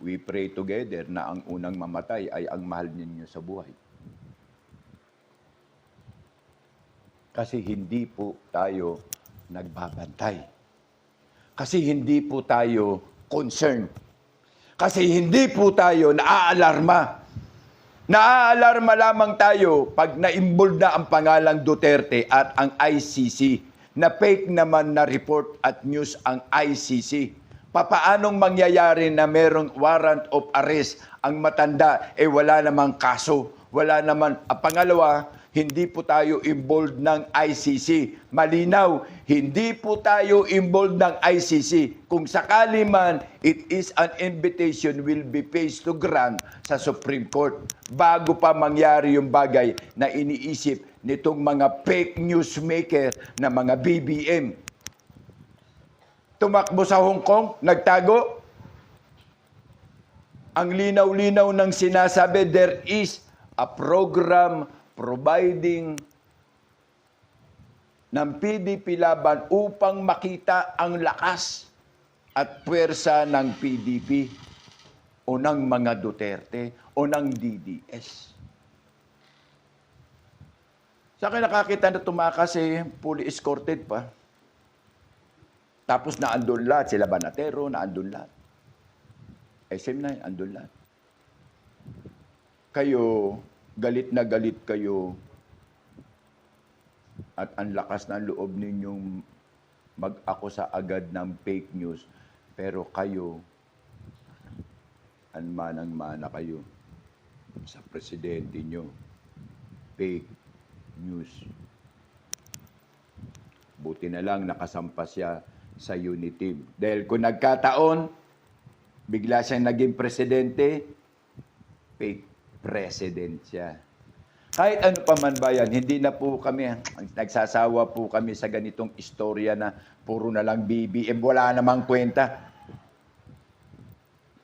we pray together na ang unang mamatay ay ang mahal ninyo sa buhay. Kasi hindi po tayo nagbabantay. Kasi hindi po tayo concerned. Kasi hindi po tayo naaalarma. Naaalarma lamang tayo pag na-involve na ang pangalang Duterte at ang ICC, na fake naman na report at news ang ICC. Papaanong mangyayari na merong warrant of arrest ang matanda, wala namang kaso, wala naman. Pangalawa, hindi po tayo involved ng ICC. Malinaw, hindi po tayo involved ng ICC. Kung sakali man, it is an invitation will be faced to grant sa Supreme Court bago pa mangyari yung bagay na iniisip nitong mga fake newsmaker na mga BBM. Tumakbo sa Hong Kong, nagtago. Ang linaw-linaw ng sinasabi, there is a program providing ng PDP Laban upang makita ang lakas at puwersa ng PDP o ng mga Duterte o ng DDS. Sa akin nakakita na tumakas fully escorted pa. Tapos naandun lahat, sila Banatero, naandun lahat. SM9, andun lahat. Kayo, galit na galit kayo at ang lakas ng loob ninyong mag-akusa agad ng fake news, pero kayo, anmanang-mana kayo sa presidente nyo. Fake news. Buti na lang nakasampa siya sa unity. Dahil kung nagkataon, bigla siyang naging presidente, fake president siya. Kahit ano pa man ba yan, hindi na po kami, nagsasawa po kami sa ganitong istorya na puro na lang BBM, wala namang kwenta.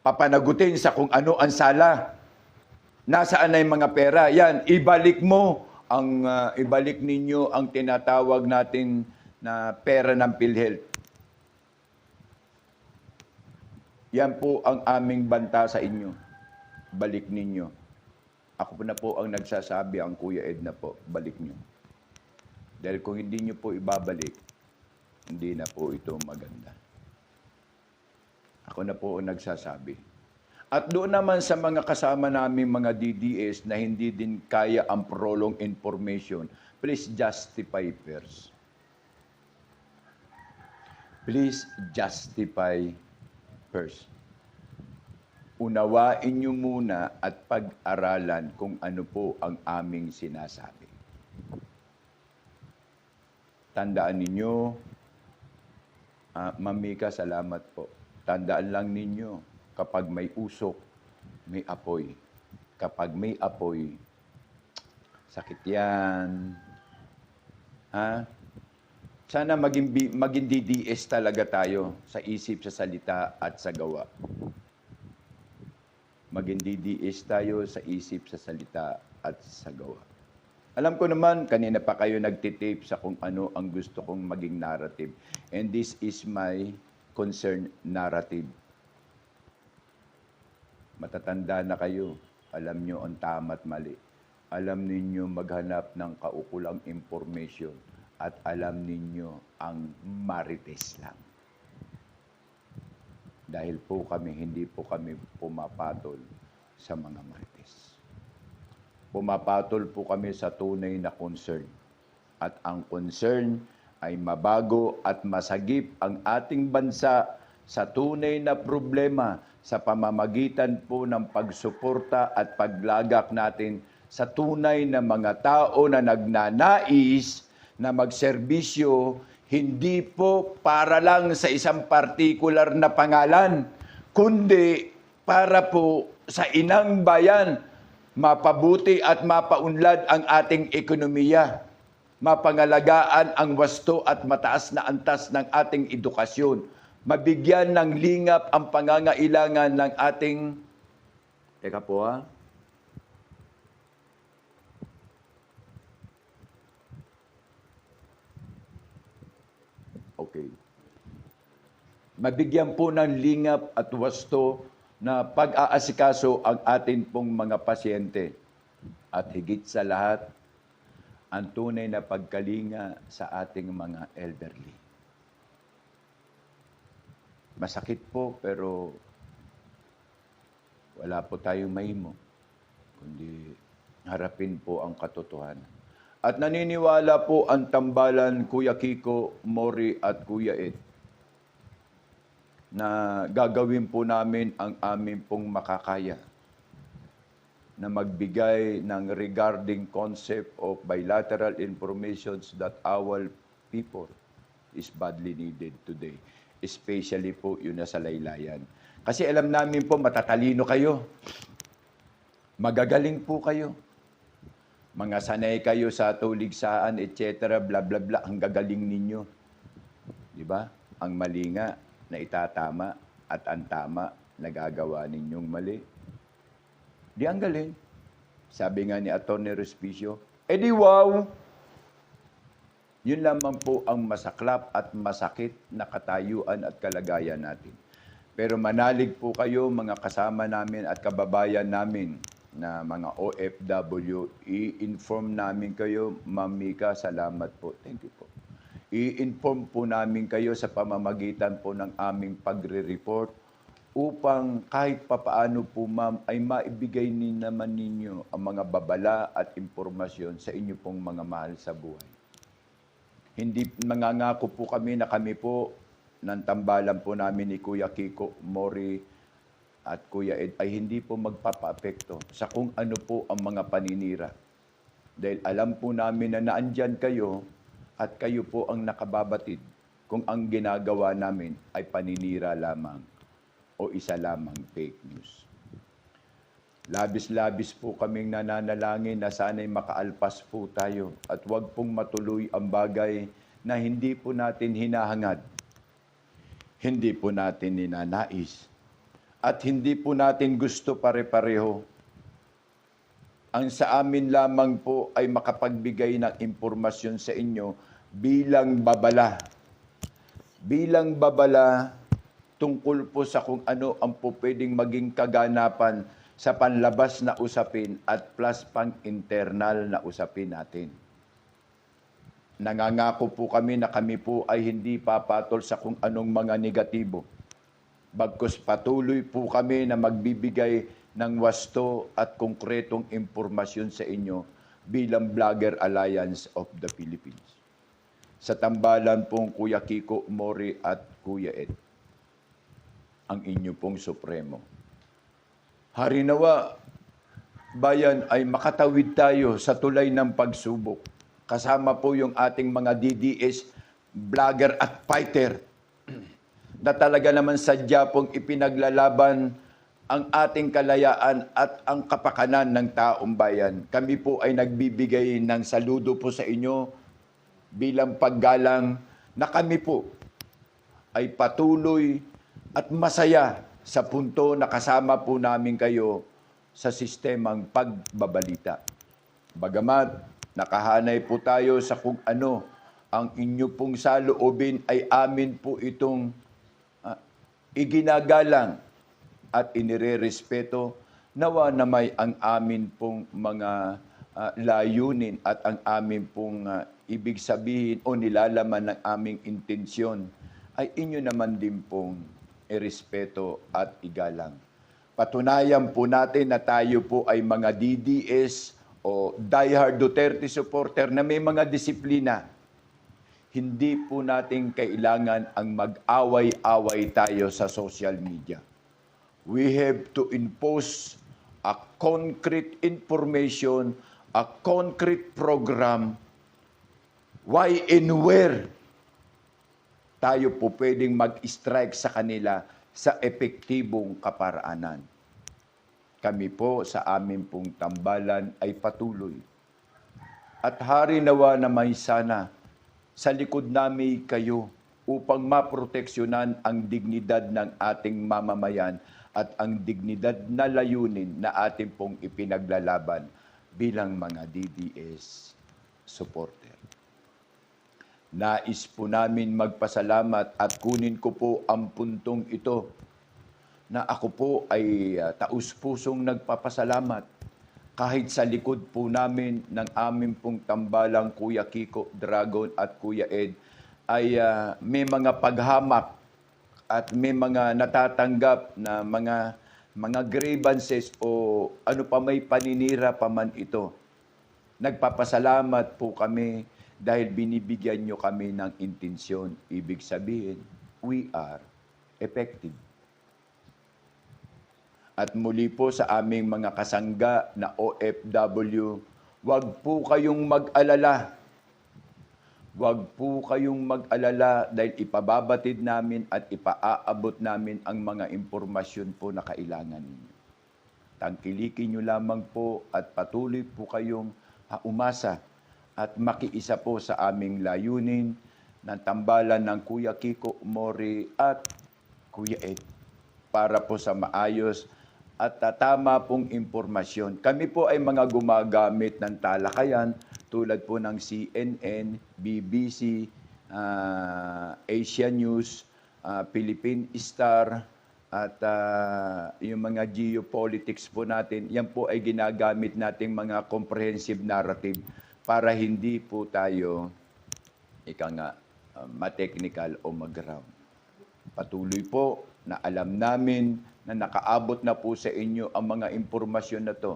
Papanagutin sa kung ano ang sala. Nasaan na yung mga pera? Yan, ibalik mo ibalik ninyo ang tinatawag natin na pera ng PhilHealth. Yan po ang aming banta sa inyo. Balik ninyo. Ako po na po ang nagsasabi, ang Kuya Ed na po, balik nyo. Dahil kung hindi nyo po ibabalik, hindi na po ito maganda. Ako na po ang nagsasabi. At doon naman sa mga kasama namin mga DDS na hindi din kaya ang prolong information, please justify first. Please justify first. Unawain nyo muna at pag-aralan kung ano po ang aming sinasabi. Tandaan ninyo, Ma'am Mika, salamat po. Tandaan lang ninyo, kapag may usok, may apoy. Kapag may apoy, sakit yan. Ha? Sana maging DDS talaga tayo sa isip, sa salita, at sa gawa. Maging DDS tayo sa isip, sa salita, at sa gawa. Alam ko naman, kanina pa kayo nagtitape sa kung ano ang gusto kong maging narrative. And this is my concern narrative. Matatanda na kayo. Alam nyo ang tama at mali. Alam ninyo maghanap ng kaukulang information. At alam ninyo ang marites lang. Dahil po kami, hindi po kami pumapatol sa mga marites. Pumapatol po kami sa tunay na concern. At ang concern ay mabago at masagip ang ating bansa sa tunay na problema sa pamamagitan po ng pagsuporta at paglagak natin sa tunay na mga tao na nagnanais na magserbisyo, hindi po para lang sa isang partikular na pangalan, kundi para po sa inang bayan, mapabuti at mapaunlad ang ating ekonomiya, mapangalagaan ang wasto at mataas na antas ng ating edukasyon, mabigyan ng lingap ang pangangailangan ng ating, teka po ha, okay. Mabigyan po ng lingap at wasto na pag-aasikaso ang atin pong mga pasyente. At higit sa lahat, ang tunay na pagkalinga sa ating mga elderly. Masakit po, pero wala po tayong mahimo, kundi harapin po ang katotohanan. At naniniwala po ang tambalan, Kuya Kiko, Mori at Kuya Ed, na gagawin po namin ang amin pong makakaya na magbigay ng regarding concept of bilateral informations that our people is badly needed today. Especially po yun na sa laylayan. Kasi alam namin po, matatalino kayo. Magagaling po kayo. Mga sanay kayo sa tuligsaan, etc. Bla bla bla. Ang gagaling ninyo. Di ba? Ang mali nga na itatama at ang tama nagagawa ninyong mali. Di ang galing. Sabi nga ni Atty. Respicio, di wow! Yun lamang po ang masaklap at masakit na katayuan at kalagayan natin. Pero manalig po kayo, mga kasama namin at kababayan namin na mga OFW, i-inform namin kayo. Ma'am Mika, salamat po. Thank you po. I-inform po namin kayo sa pamamagitan po ng aming pagre-report upang kahit papaano po, ma'am, ay maibigay naman ninyo ang mga babala at impormasyon sa inyo pong mga mahal sa buhay. Hindi nangangako po kami na kami po ng tambalan po namin ni Kuya Kiko, Mori at Kuya Ed ay hindi po magpapaapekto sa kung ano po ang mga paninira. Dahil alam po namin na naandyan kayo at kayo po ang nakababatid kung ang ginagawa namin ay paninira lamang o isa lamang fake news. Labis-labis po kaming nananalangin na sana'y makaalpas po tayo at huwag pong matuloy ang bagay na hindi po natin hinahangad, hindi po natin ninanais, at hindi po natin gusto pare-pareho. Ang sa amin lamang po ay makapagbigay ng impormasyon sa inyo bilang babala. Bilang babala tungkol po sa kung ano ang po pwedeng maging kaganapan sa panlabas na usapin at plus pang-internal na usapin natin. Nangangako po kami na kami po ay hindi papatol sa kung anong mga negatibo. Bagkus patuloy po kami na magbibigay ng wasto at konkretong impormasyon sa inyo bilang Vlogger Alliance of the Philippines. Sa tambalan pong Kuya Kiko, Mori at Kuya Ed, ang inyo pong supremo. Harinawa, bayan, ay makatawid tayo sa tulay ng pagsubok. Kasama po yung ating mga DDS, vlogger at fighter na talaga naman sadya pong ipinaglalaban ang ating kalayaan at ang kapakanan ng taong bayan. Kami po ay nagbibigay ng saludo po sa inyo bilang paggalang na kami po ay patuloy at masaya sa punto na kasama po namin kayo sa sistemang pagbabalita. Bagamat nakahanay po tayo sa kung ano ang inyo pong saloobin ay amin po itong iginagalang at inirerespeto, nawa na may ang amin pong mga layunin at ang amin pong ibig sabihin o nilalaman ng aming intensyon ay inyo naman din pong irespeto at igalang. Patunayan po natin na tayo po ay mga DDS o diehard Duterte supporter na may mga disiplina. Hindi po natin kailangan ang mag-away-away tayo sa social media. We have to impose a concrete information, a concrete program, why and where tayo po pwedeng mag-strike sa kanila sa epektibong kaparaanan. Kami po sa amin pong tambalan ay patuloy. At harinawa na may sana sa likod namin kayo upang maproteksyonan ang dignidad ng ating mamamayan at ang dignidad na layunin na ating pong ipinaglalaban bilang mga DDS supporter. Nais po namin magpasalamat at kunin ko po ang puntong ito na ako po ay taus-pusong nagpapasalamat kahit sa likod po namin ng aming pong tambalang Kuya Kiko, Dragon at Kuya Ed, ay may mga paghamak at may mga natatanggap na mga grievances o ano pa may paninira pa man ito. Nagpapasalamat po kami dahil binibigyan nyo kami ng intensyon. Ibig sabihin, we are effective. At muli po sa aming mga kasangga na OFW, wag po kayong mag-alala. Wag po kayong mag-alala dahil ipababatid namin at ipaaabot namin ang mga impormasyon po na kailangan ninyo. Tangkilikin nyo lamang po at patuloy po kayong umasa at makiisa po sa aming layunin ng tambalan ng Kuya Kiko, Mori at Kuya Ed para po sa maayos at tama pong impormasyon. Kami po ay mga gumagamit ng talakayan tulad po ng CNN, BBC, Asia News, Philippine Star, at yung mga geopolitics po natin. Yan po ay ginagamit nating mga comprehensive narrative para hindi po tayo, ma-technical o mag-ground. Patuloy po na alam namin na nakaabot na po sa inyo ang mga impormasyon na to.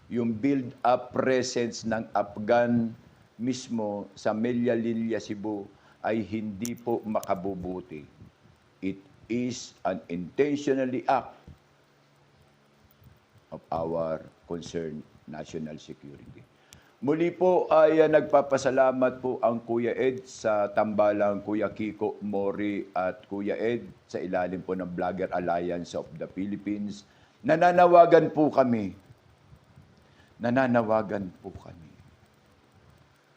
Yung build-up presence ng Afghan mismo sa Melia-Lilia, Cebu ay hindi po makabubuti. It is an intentionally act of our concerned national security. Muli po ay nagpapasalamat po ang Kuya Ed sa tambalang Kuya Kiko, Mori at Kuya Ed sa ilalim po ng Vlogger Alliance of the Philippines. Nananawagan po kami.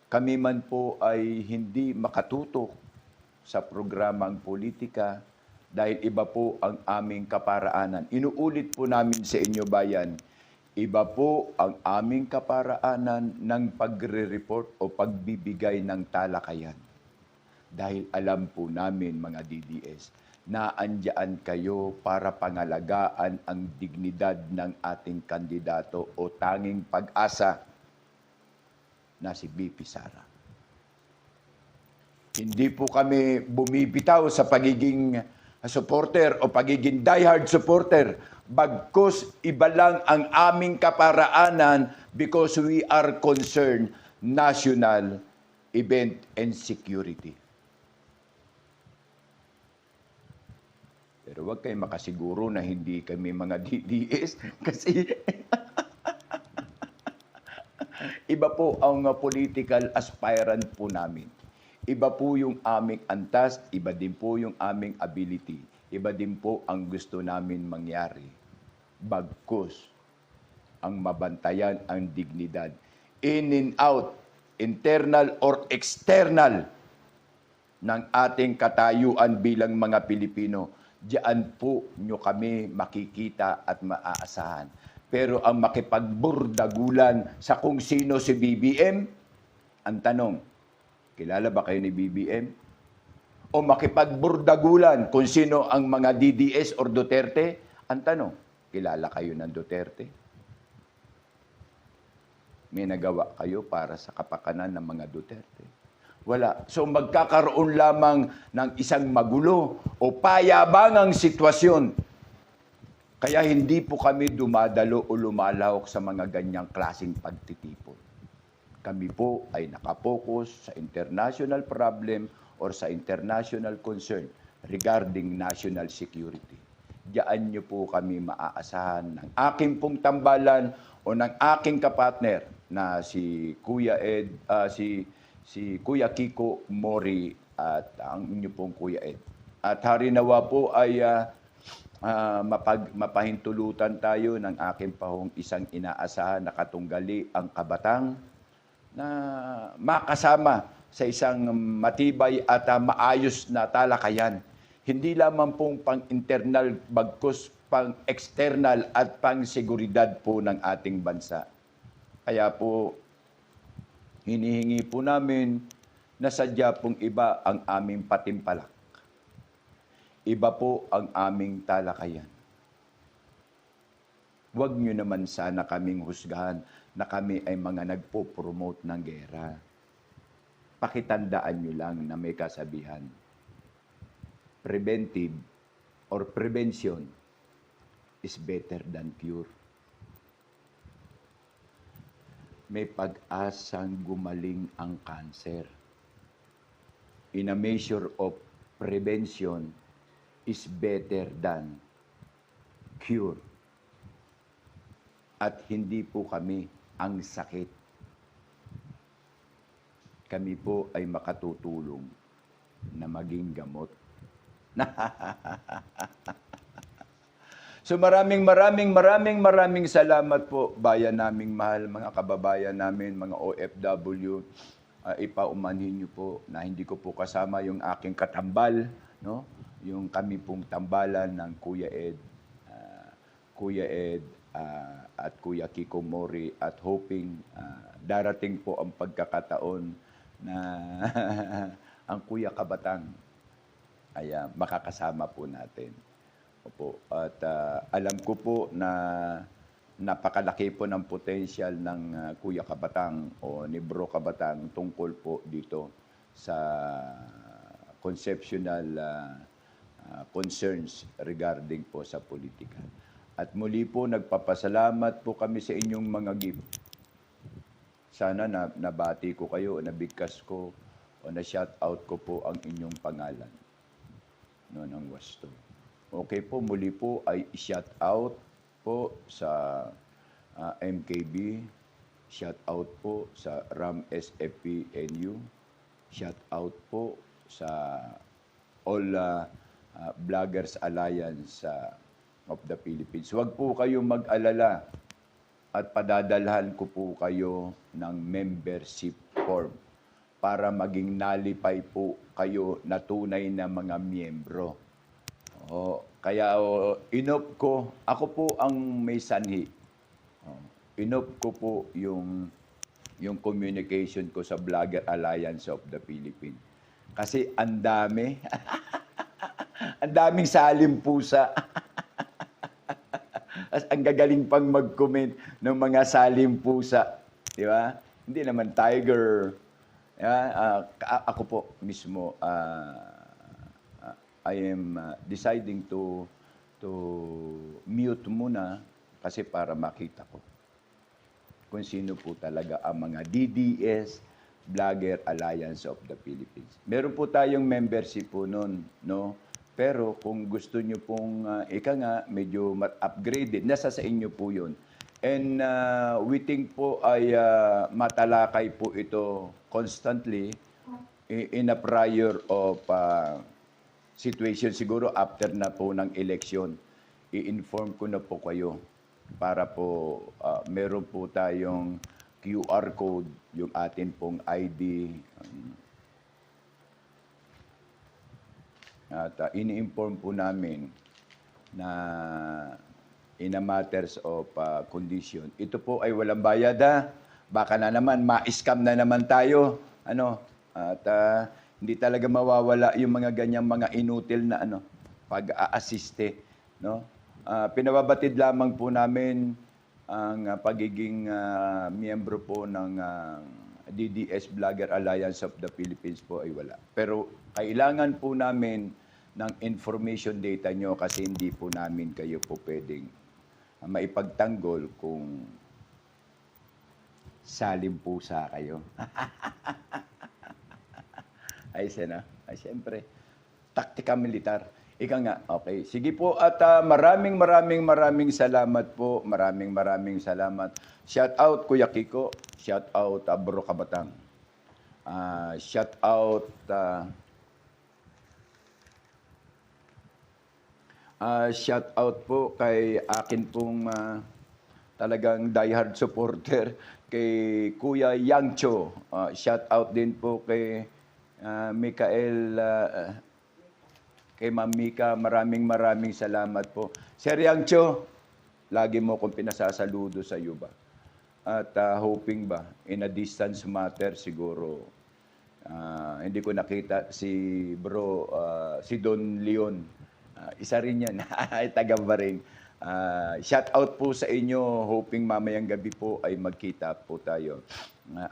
Kami man po ay hindi makatutok sa programang politika dahil iba po ang aming kaparaanan. Inuulit po namin sa inyo bayan, iba po ang aming kaparaanan ng pagre-report o pagbibigay ng talakayan. Dahil alam po namin mga DDS na andyan kayo para pangalagaan ang dignidad ng ating kandidato o tanging pag-asa na si BP Sara. Hindi po kami bumibitaw sa pagiging supporter o pagiging diehard supporter. Bagkus iba lang ang aming kaparaanan because we are concerned national event and security. Pero wag kayo makasiguro na hindi kami mga DDS kasi iba po ang political aspirant po namin. Iba po yung aming antas, iba din po yung aming ability. Iba din po ang gusto namin mangyari. Bagkus ang mabantayan ang dignidad. In and out, internal or external ng ating katayuan bilang mga Pilipino. Diyan po nyo kami makikita at maaasahan. Pero ang makipagburdagulan sa kung sino si BBM, ang tanong, kilala ba kayo ni BBM? O makipagburdagulan kung sino ang mga DDS or Duterte, ang tanong, kilala kayo ng Duterte? May nagawa kayo para sa kapakanan ng mga Duterte? Wala. So magkakaroon lamang ng isang magulo o payabangang sitwasyon. Kaya hindi po kami dumadalo o lumalahok sa mga ganyang klaseng pagtitipon. Kami po ay nakapokus sa international problem or sa international concern regarding national security. Diyan niyo po kami maaasahan ng aking pong tambalan o ng aking kapartner na si Kuya Ed, si Kuya Kiko, Mori at ang inyo pong Kuya Ed. At harinawa po ay mapahintulutan tayo ng aking pahong isang inaasahan na katunggali ang kabatang na makasama sa isang matibay at maayos na talakayan. Hindi lamang pong pang-internal bagkus pang-external at pang-seguridad po ng ating bansa. Kaya po, hinihingi po namin na sadya pong iba ang aming patimpalak. Iba po ang aming talakayan. Huwag nyo naman sana kaming husgahan na kami ay mga nagpo-promote ng gera. Pakitandaan nyo lang na may kasabihan. Preventive or prevention is better than cure. May pag-asang gumaling ang cancer. In a measure of prevention is better than cure. At hindi po kami ang sakit. Kami po ay makatutulong na maging gamot. So maraming salamat po, bayan naming mahal, mga kababayan namin, mga OFW. Ipaumanhin niyo po na hindi ko po kasama yung aking katambal, no? Yung kami pong tambalan ng Kuya Ed at Kuya Kiko Mori, at hoping darating po ang pagkakataon na ang Kuya Kabatang ay makakasama po natin. Opo. At alam ko po na napakalaki po ng potensyal ng Kuya Kabatang o ni Bro Kabatang tungkol po dito sa conceptual concerns regarding po sa politika. At muli po, nagpapasalamat po kami sa inyong mga gift. Sana nabati ko kayo, nabigkas ko, o na-shout out ko po ang inyong pangalan. No, ng wasto. Okay po, muli po ay shout out po sa MKB, shout out po sa RAM SFP-NU, shout out po sa All Bloggers Alliance of the Philippines. Huwag po kayong mag-alala at padadalhan ko po kayo ng membership form para maging nalipay po kayo na tunay na mga miyembro. Kaya inop ko, ako po ang may sanhi. Inop ko po yung communication ko sa Blogger Alliance of the Philippines. Kasi ang dami, ang daming salim pusa. Ang gagaling pang mag-comment ng mga salim pusa. Di ba? Hindi naman tiger. Ako po mismo, I am deciding to mute muna kasi para makita ko kung sino po talaga ang mga DDS Blogger Alliance of the Philippines. Meron po tayong membership po noon, no? Pero kung gusto nyo pong, medyo upgraded, nasa sa inyo po yun. And we think po ay matalakay po ito constantly in a prior of situation. Siguro after na po ng election, i-inform ko na po kayo para po meron po tayong QR code, yung atin pong ID. At ini-inform po namin na in a matters of condition. Ito po ay walang bayad. Baka na naman, ma-scam na naman tayo. At hindi talaga mawawala yung mga ganyang mga inutil na pag-a-assiste. No? Pinababatid lamang po namin ang pagiging miyembro po ng DDS Blogger Alliance of the Philippines po ay wala. Pero kailangan po namin ng information data nyo kasi hindi po namin kayo po pwedeng maipagtanggol kung salim pusa kayo. Ay, siyempre, taktika militar. Ika nga, okay. Sige po, at maraming salamat po. Maraming salamat. Shout out, Kuya Kiko. Shout out, Bro Kabatang. Shout out, shout out po kay akin pong talagang diehard supporter, kay Kuya Yangcho. Shout out din po kay Mikael, kay Ma'am Mika. Maraming salamat po. Sir Yangcho, lagi mo kong pinasasaludo sa iyo ba? At hoping ba, in a distance matter siguro, hindi ko nakita si Bro, si Don Leon. Isa rin yan, taga Baring. Shout out po sa inyo. Hoping mamayang gabi po ay magkita po tayo.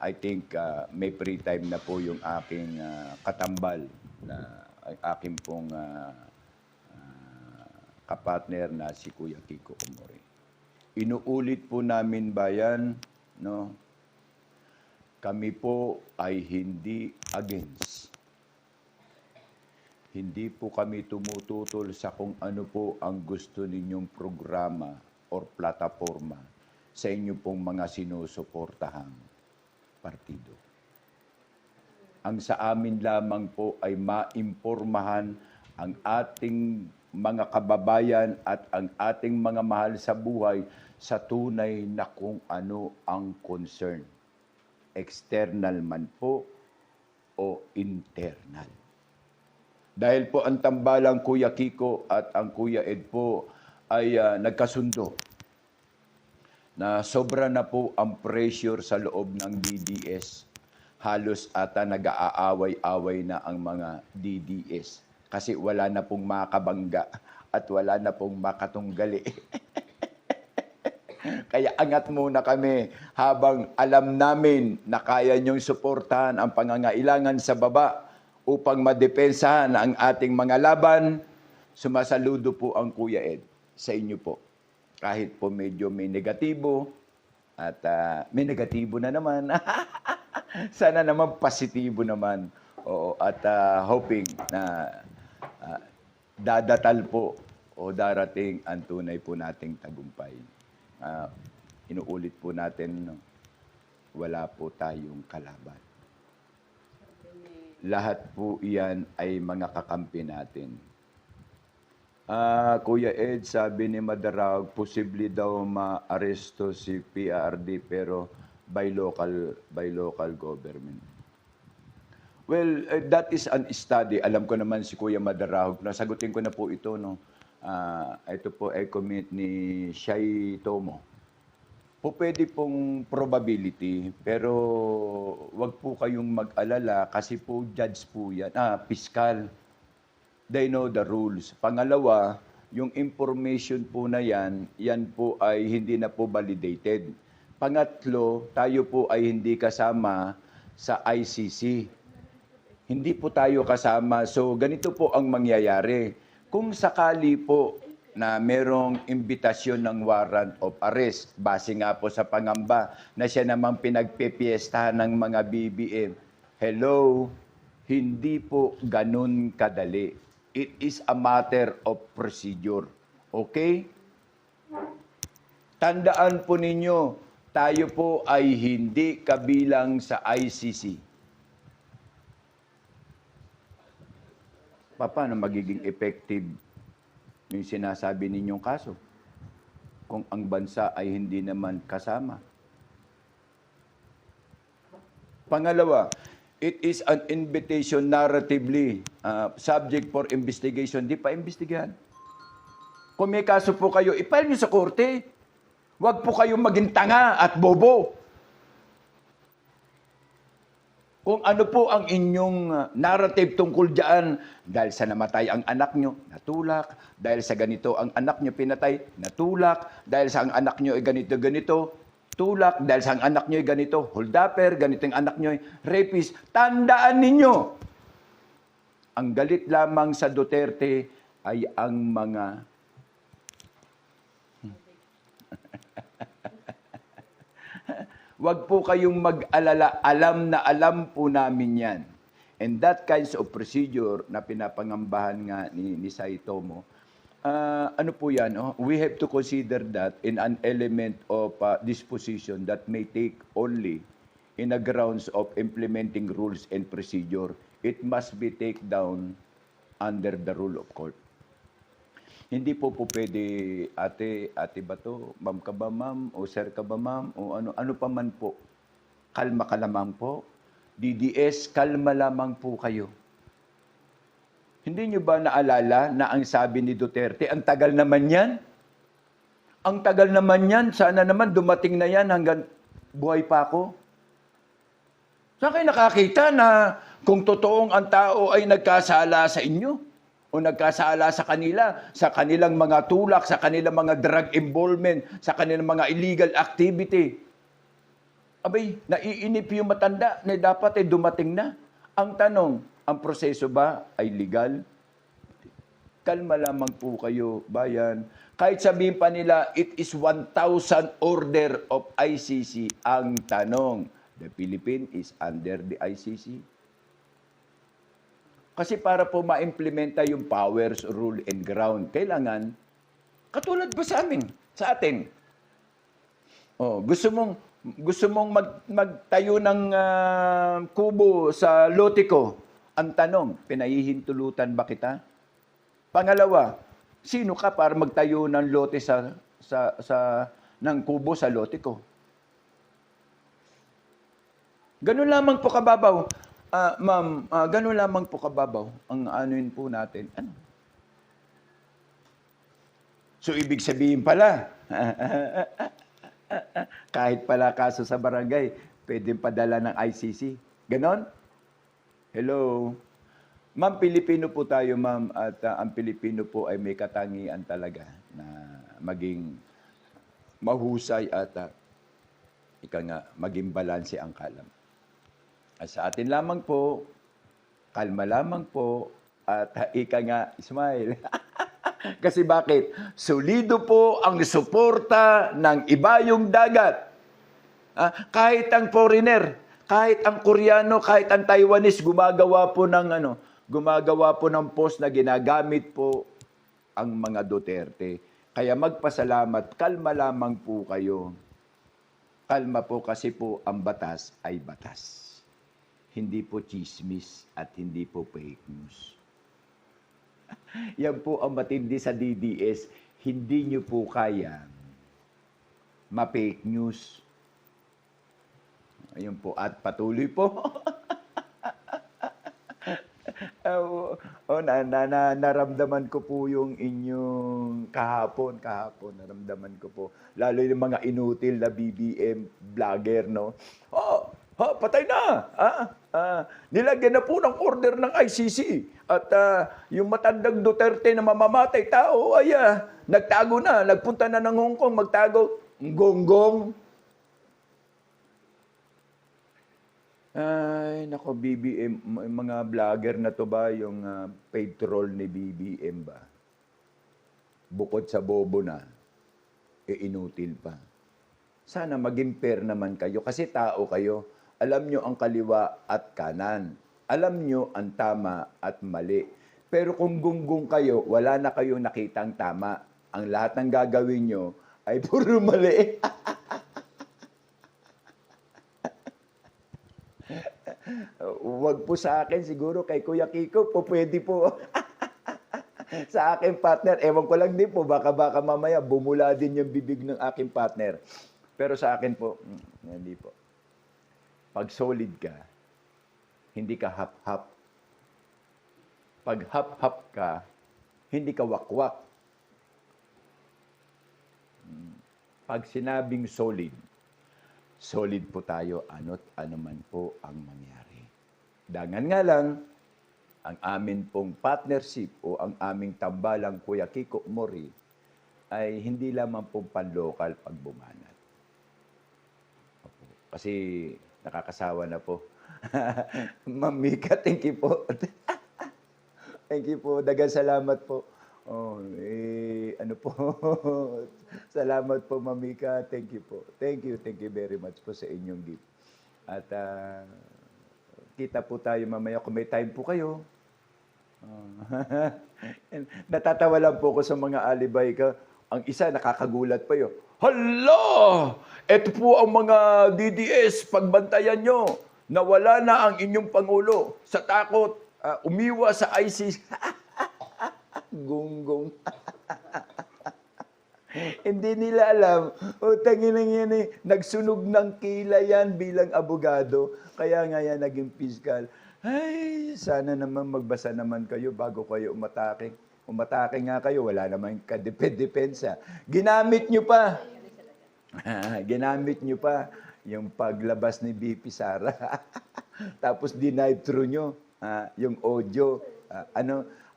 I think may free time na po yung aking katambal na aking pong kapartner na si Kuya Kiko Kumori. Inuulit po namin bayan, no? Kami po ay hindi against. Hindi po kami tumututol sa kung ano po ang gusto ninyong programa or plataforma sa inyo pong mga sinusuportahang partido. Ang sa amin lamang po ay maimpormahan ang ating mga kababayan at ang ating mga mahal sa buhay sa tunay na kung ano ang concern. External man po o internal. Dahil po ang tambalang Kuya Kiko at ang Kuya Ed po ay nagkasundo na sobra na po ang pressure sa loob ng DDS. Halos ata nag-aaway-away na ang mga DDS kasi wala na pong makabangga at wala na pong makatunggali. Kaya angat muna kami habang alam namin na kaya niyong suportahan ang pangangailangan sa baba upang madepensahan ang ating mga laban. Sumasaludo po ang Kuya Ed sa inyo po. Kahit po medyo may negatibo at may negatibo na naman. Sana naman positibo naman. Oo, at hoping na dadatal po o darating ang tunay po nating tagumpay. Inuulit po natin, wala po tayong kalaban. Lahat po iyan ay mga kakampi natin. Kuya Ed, sabi ni Madarag, posible daw ma-aresto si PRD pero by local government. Well, that is an study. Alam ko naman si Kuya Madarag. Nasagutin ko na po ito. No? Ito po ay comment ni Shai Tomo. Po pwede pong probability, pero wag po kayong mag-alala kasi po judge po yan. Fiscal. They know the rules. Pangalawa, yung information po na yan po ay hindi na po validated. Pangatlo, tayo po ay hindi kasama sa ICC. Hindi po tayo kasama. So, ganito po ang mangyayari. Kung sakali po na merong imbitasyon ng warrant of arrest, base nga po sa pangamba na siya namang pinagpepiestahan ng mga BBM. Hello, hindi po ganun kadali. It is a matter of procedure. Okay? Tandaan po ninyo, tayo po ay hindi kabilang sa ICC. Paano magiging effective yung sinasabi ninyong kaso kung ang bansa ay hindi naman kasama? Pangalawa, it is an invitation narratively subject for investigation. Di pa imbestigahan. Kung may kaso po kayo, ipile nyo sa korte. Huwag po kayong maging tanga at bobo. Kung ano po ang inyong narrative tungkol dyan, dahil sa namatay ang anak nyo, natulak. Dahil sa ganito ang anak nyo pinatay, natulak. Dahil sa ang anak nyo ay ganito, tulak. Dahil sa ang anak nyo ay ganito, holdupper. Ganito ang anak nyo ay rapist. Tandaan ninyo, ang galit lamang sa Duterte ay ang mga Huwag po kayong mag-alala. Alam na alam po namin yan. And that kinds of procedure na pinapangambahan nga ni Saitomo, ano po yan? Oh? We have to consider that in an element of disposition that may take only in a grounds of implementing rules and procedure. It must be take down under the rule of court. Hindi po pwede, ate ba to? Ma'am ka ba ma'am? O sir ka ba ma'am? O ano pa man po. Kalma ka lamang po. DDS, kalma lamang po kayo. Hindi nyo ba naalala na ang sabi ni Duterte, ang tagal naman yan? Ang tagal naman yan, sana naman dumating na yan hanggang buhay pa ako. Saan kayo nakakita na kung totoong ang tao ay nagkasala sa inyo? o nagkasala sa kanila, sa kanilang mga tulak, sa kanilang mga drug involvement, sa kanilang mga illegal activity. Abay, naiinip yung matanda na dapat dumating na. Ang tanong, ang proseso ba ay legal? Kalma lamang po kayo, bayan. Kahit sabihin pa nila, it is 1,000 order of ICC. Ang tanong, the Philippines is under the ICC? Kasi para po ma-implementa yung powers, rule, and ground, kailangan, katulad ba sa amin, sa atin? Oh, gusto mong magtayo ng kubo sa lote ko. Ang tanong, pinahihintulutan ba kita? Pangalawa, sino ka para magtayo ng lote ng kubo sa lote ko? Ganun lamang po kababaw. Ma'am, ganun lamang po kababaw ang anuin po natin. Ano? So, ibig sabihin pala, kahit pala kaso sa barangay, pwedeng padala ng ICC. Ganon? Hello? Ma'am, Pilipino po tayo, ma'am, at ang Pilipino po ay may katangian talaga na maging mahusay at maging balanse ang kalam. At sa atin lamang po, kalma lamang po, at smile. Kasi bakit? Solido po ang suporta ng ibayong dagat. Kahit ang foreigner, kahit ang Koreano, kahit ang Taiwanese, gumagawa po ng post na ginagamit po ang mga Duterte. Kaya magpasalamat, kalma lamang po kayo. Kalma po kasi po ang batas ay batas. Hindi po chismis at hindi po fake news. Yan po ang matindi sa DDS. Hindi nyo po kaya ma-fake news. Ayun po. At patuloy po. Naramdaman ko po yung inyong kahapon, naramdaman ko po. Lalo yung mga inutil na BBM vlogger, no? Patay na! Nilagyan na po ng order ng ICC. At yung matandang Duterte na mamamatay tao, ay nagtago na, nagpunta na ng Hong Kong, magtago. Gonggong. Ay, nako, BBM, mga vlogger na to ba, yung paid troll ni BBM ba? Bukod sa bobo na, inutil pa. Sana maging fair naman kayo, kasi tao kayo. Alam nyo ang kaliwa at kanan. Alam nyo ang tama at mali. Pero kung gunggong kayo, wala na kayong nakitang tama. Ang lahat ng gagawin nyo ay puro mali. Huwag po sa akin, siguro kay Kuya Kiko po, pwede po. Sa aking partner, ewan ko lang din po, baka mamaya bumula din yung bibig ng aking partner. Pero sa akin po, hindi po. Pag solid ka, hindi ka hap-hap. Pag hap-hap ka, hindi ka wakwak. Pag sinabing solid, solid po tayo ano't ano man po ang mangyari. Dangan nga lang, ang amin pong partnership o ang aming tambalang Kuya Kiko Mori ay hindi lamang pong panlokal pag bumanat. Kasi nakakasawa na po. Ma'am Mika, thank you po. Thank you po. Dagang salamat po. Salamat po, Ma'am Mika. Thank you po. Thank you very much po sa inyong gift. At kita po tayo mamaya kung may time po kayo. Natatawa lang po ko sa mga alibay ka. Ang isa, nakakagulat pa yun. Hala! Ito po ang mga DDS, pagbantayan nyo. Nawala na ang inyong Pangulo sa takot. Umiwa sa ICC. Gunggong. Hindi nila alam. Tangin lang yan eh. Nagsunog ng kilay yan bilang abogado. Kaya nga yan naging piskal. Ay, sana naman magbasa naman kayo bago kayo umatake. Umatake nga kayo, wala naman kadepensa. Ginamit nyo pa. Ginamit nyo pa yung paglabas ni BP Sara. Tapos dinitro nyo yung audio.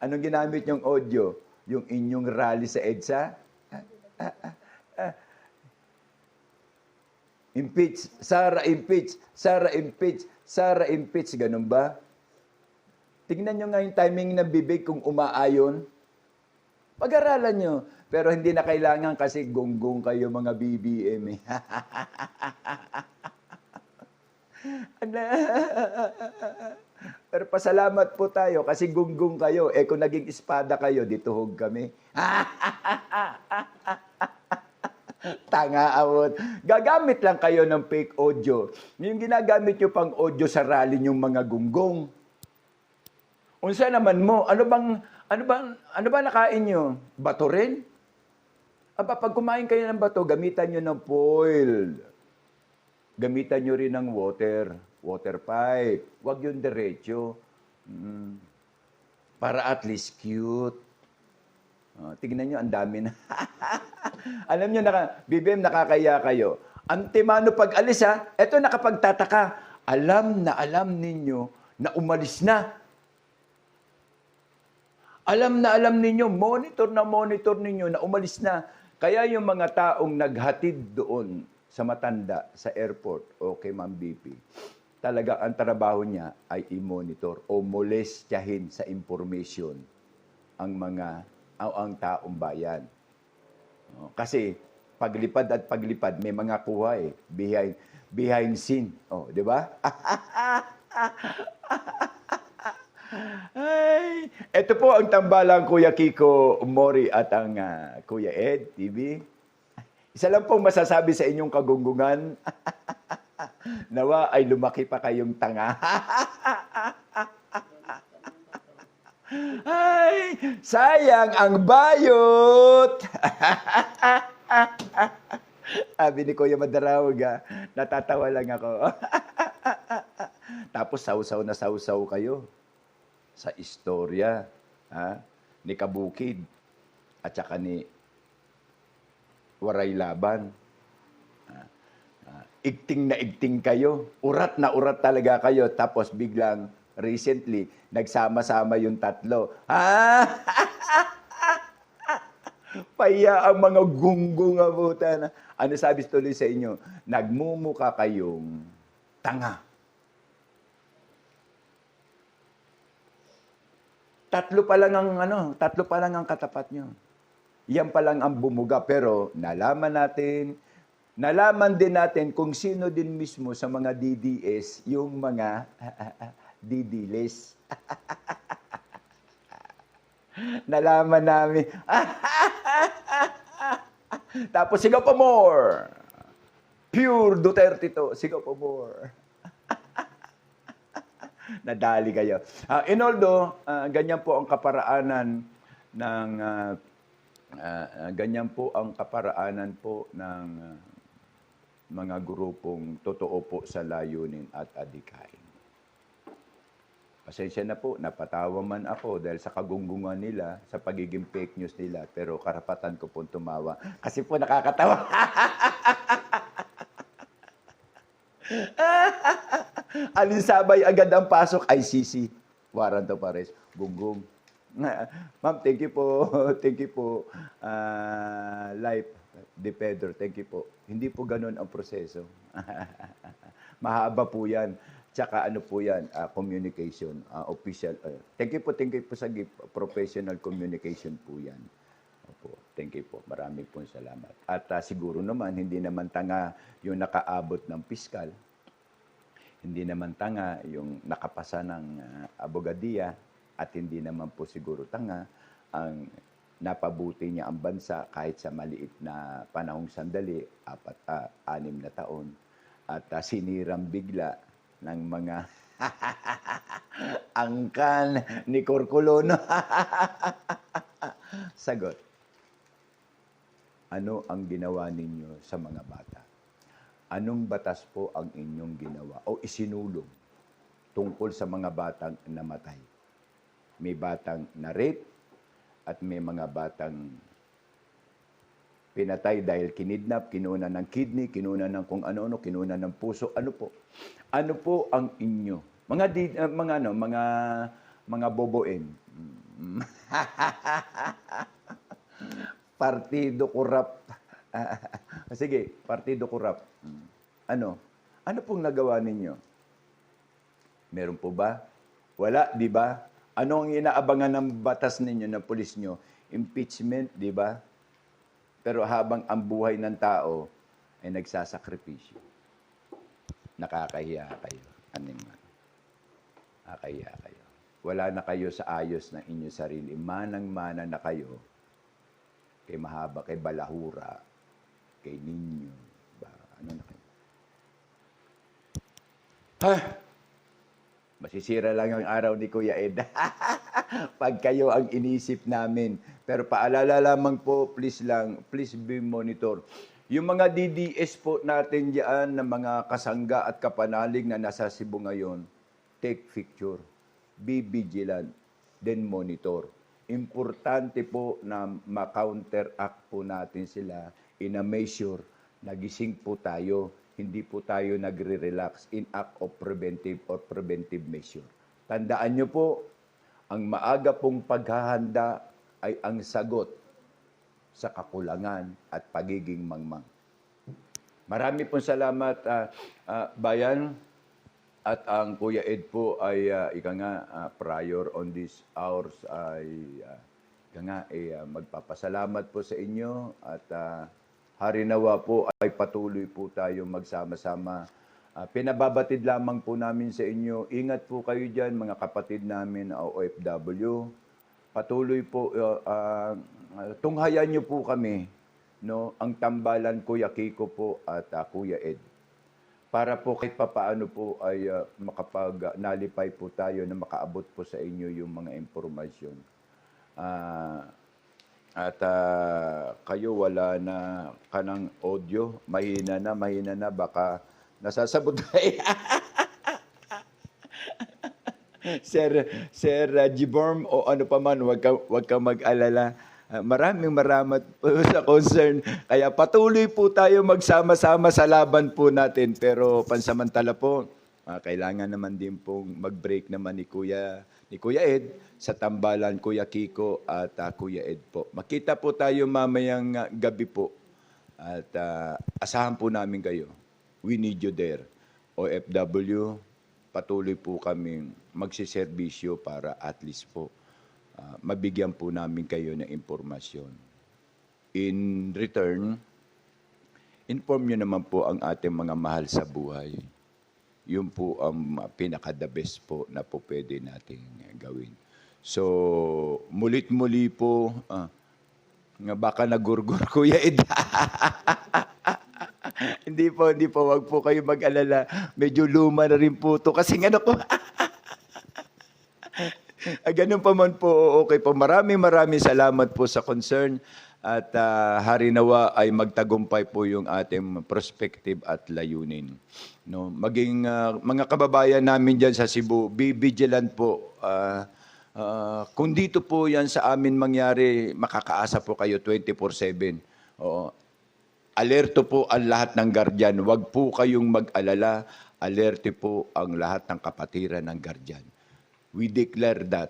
Anong ginamit yung audio? Yung inyong rally sa EDSA? Impeach, Sara impeach, Sara impeach, Sara impeach. Ganun ba? Tingnan nyo nga yung timing ng bibig kung umaayon. Pag-aralan nyo. Pero hindi na kailangan kasi gonggong kayo mga BBM. Pero pasalamat po tayo kasi gunggong kayo. Eh kung naging espada kayo, dituhog kami. Tanga awot. Gagamit lang kayo ng fake audio. Yung ginagamit nyo pang audio sa rally yung mga gunggong. Unsa naman mo? Ano ba nakain nyo? Bato rin? Aba, pag kumain kayo ng bato, gamitan nyo ng foil. Gamitan nyo rin ng water pipe. Huwag yung diretso. Para at least cute. Tignan nyo, ang dami na. Alam nyo, BBM, nakakaya kayo. Antemano pag-alis ha, eto nakapagtataka. Alam ninyo na umalis na. Alam ninyo, monitor ninyo na umalis na. Kaya yung mga taong naghatid doon sa matanda, sa airport, o kay Ma'am BP, talaga ang trabaho niya ay i-monitor o molestyahin sa information ang taong bayan. Kasi paglipad may mga kuha behind scene. Di ba? Ay, ito po ang tambalang Kuya Kiko Mori at ang Kuya Ed TV. Isa lang pong masasabi sa inyong kagunggungan. Nawa ay lumaki pa kayong tanga. Ay, sayang ang bayot. Sabi ni Kuya Madarawag, natatawa lang ako. Tapos sausaw kayo sa istorya ni Kabukid at saka ni Waray Laban. Igting na igting kayo. Urat na urat talaga kayo. Tapos biglang recently, nagsama-sama yung tatlo. Paya ang mga gunggong abutan. Ano sabi tuloy sa inyo? Nagmumuka kayong tanga. Tatlo pa lang ang katapat nyo. Yan pa lang ang bumuga. Pero nalaman din natin kung sino din mismo sa mga DDS, yung mga didiles. Nalaman namin. Tapos sigaw pa more. Pure Duterte to. Sigaw pa more. Nadali kayo. Ganyan po ang kaparaanan ng mga grupong totoo po sa layunin at adikain. Pasensya na po, napatawa man ako dahil sa kagunggungan nila, sa pagiging fake news nila, pero karapatan ko po tumawa. Kasi po nakakatawa. Alinsabay agad ang pasok, ICC. Warrant of arrest. Gunggong. Ma'am, thank you po. Thank you po. Life, De Pedro, thank you po. Hindi po ganun ang proseso. Mahaba po yan. Tsaka ano po yan, communication, official. Thank you po sa gift. Professional communication po yan. Opo, thank you po. Marami po salamat. At siguro naman, hindi naman tanga yung nakaabot ng piskal. Hindi naman tanga yung nakapasa ng abogadiya at hindi naman po siguro tanga ang napabuti niya ang bansa kahit sa maliit na panahong sandali, 6 na taon. At sinirang bigla ng mga angkan ni Corculono. Sagot. Ano ang ginawa ninyo sa mga bata? Anong batas po ang inyong ginawa o isinulong tungkol sa mga batang namatay? May batang na-rape at may mga batang pinatay dahil kinidnap, kinuna ng kidney, kinuna ng kung ano-ano, kinuna ng puso. Ano po? Ano po ang inyo? Mga boboen, Partido Corrupt. Sige, Partido Corrupt. Ano? Ano pong nagawa ninyo? Meron po ba? Wala, di ba? Ano ang inaabangan ng batas ninyo, ng pulis nyo? Impeachment, di ba? Pero habang ang buhay ng tao ay nagsasakripisyo, nakakahiya kayo. Aninman. Nakakahiya kayo. Wala na kayo sa ayos ng inyong sarili. Manang-mana na kayo kay Mahaba, kay Balahura, kay Ninyo. Ba? Ano na kayo? Ha? Masisira lang yung araw ni Kuya Ed. Pag kayo ang inisip namin. Pero paalala lamang po, please be monitor. Yung mga DDS po natin diyan na mga kasangga at kapanalig na nasa Cebu ngayon, take picture. Be vigilant, then monitor. Importante po na ma-counteract po natin sila in a measure na gising po tayo, hindi po tayo nagre-relax in act of preventive measure. Tandaan nyo po, ang maaga pong paghahanda ay ang sagot sa kakulangan at pagiging mangmang. Marami pong salamat, bayan. At ang Kuya Ed po ay prior on these hours ay magpapasalamat po sa inyo at harinawa po ay patuloy po tayo magsama-sama. Pinababatid lamang po namin sa inyo, ingat po kayo dyan mga kapatid namin OFW. Patuloy po, tunghayan niyo po kami, no? Ang tambalan Kuya Kiko po at Kuya Ed. Para po kahit papaano po ay makapag-nalipay po tayo na makaabot po sa inyo yung mga impormasyon. Kayo wala na kanang audio, mahina na, baka nasasabot kayo. Sir Giborm o ano pa man, wag ka mag-alala. Maraming po sa concern. Kaya patuloy po tayo magsama-sama sa laban po natin. Pero pansamantala po, kailangan naman din pong mag-break naman ni Kuya Ed sa tambalan Kuya Kiko at Kuya Ed po. Makita po tayo mamayang gabi po. At asahan po namin kayo. We need you there. OFW, patuloy po kaming magsiservisyo para at least po mabigyan po namin kayo ng impormasyon. In return, inform nyo naman po ang ating mga mahal sa buhay. Yun po ang pinaka-the best po na po pwede natin gawin. So, mulit-muli po, nga baka nagurgur Kuya Ed. Hindi po, wag po kayo mag-alala. Medyo luma na rin po to kasi ano ko. Ganun pa man po, okay po. Maraming salamat po sa concern at harinawa ay magtagumpay po yung ating perspective at layunin. No, maging mga kababayan namin diyan sa Cebu, be vigilant po. Kung dito po yan sa amin mangyari, makakaasa po kayo 24/7. Oo. Alerto po ang lahat ng guardian. Huwag po kayong mag-alala. Alerte po ang lahat ng kapatiran ng guardian. We declare that.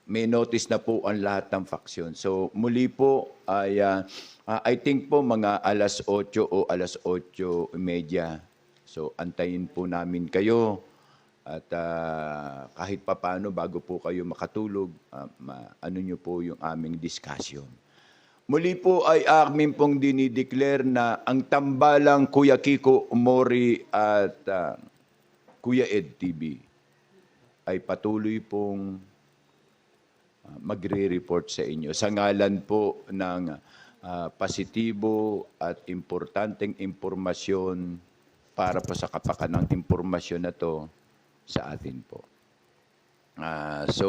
May notice na po ang lahat ng faksyon. So muli po ay I think po mga alas 8 o alas 8:30. So antayin po namin kayo at kahit papaano bago po kayo makatulog, ano nyo po yung aming discussion. Muli po ay amin pong dinideclare na ang tambalang Kuya Kiko Mori at Kuya Ed TV ay patuloy pong magre-report sa inyo sa ngalan po ng positibo at importanteng impormasyon para po sa kapakanang impormasyon na to sa atin po. So,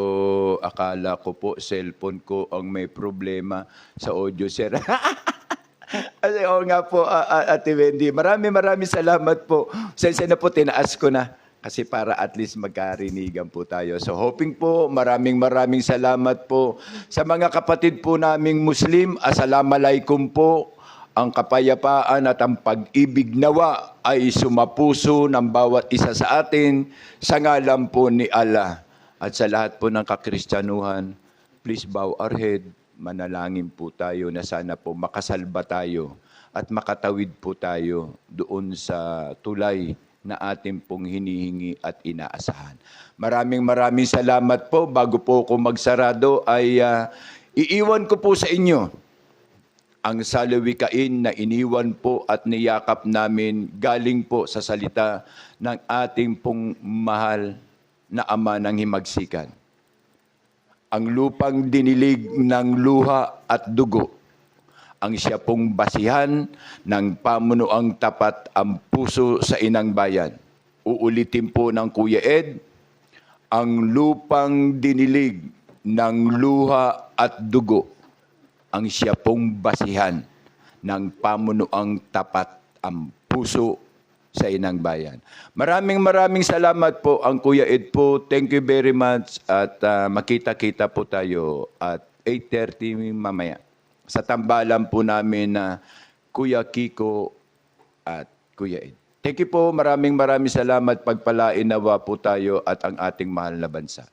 akala ko po, cellphone ko ang may problema sa audio, sir. Kasi nga po, Ate Wendy, maraming salamat po. Sense na po, tinaas ko na. Kasi para at least magkarinigan po tayo. So hoping po, maraming salamat po sa mga kapatid po naming Muslim. Assalamualaikum po. Ang kapayapaan at ang pag-ibig nawa ay sumapuso ng bawat isa sa atin sa ngalan po ni Allah. At sa lahat po ng kakristyanuhan, please bow our head. Manalangin po tayo na sana po makasalba tayo at makatawid po tayo doon sa tulay na ating pong hinihingi at inaasahan. Maraming salamat po. Bago po ako magsarado ay iiwan ko po sa inyo ang salawikain na iniwan po at niyakap namin galing po sa salita ng ating pong mahal na Ama ng Himagsikan. Ang lupang dinilig ng luha at dugo, ang siya pong basihan ng pamunuang tapat ang puso sa inang bayan. Uulitin po ng Kuya Ed, ang lupang dinilig ng luha at dugo, ang siya pong basihan ng pamunuang tapat ang puso sa inang bayan. Maraming salamat po ang Kuya Ed po. Thank you very much at makita-kita po tayo at 8:30 mamaya sa tambalan po namin na Kuya Kiko at Kuya Ed. Thank you po. Maraming salamat. Pagpalain nawa po tayo at ang ating mahal na bansa.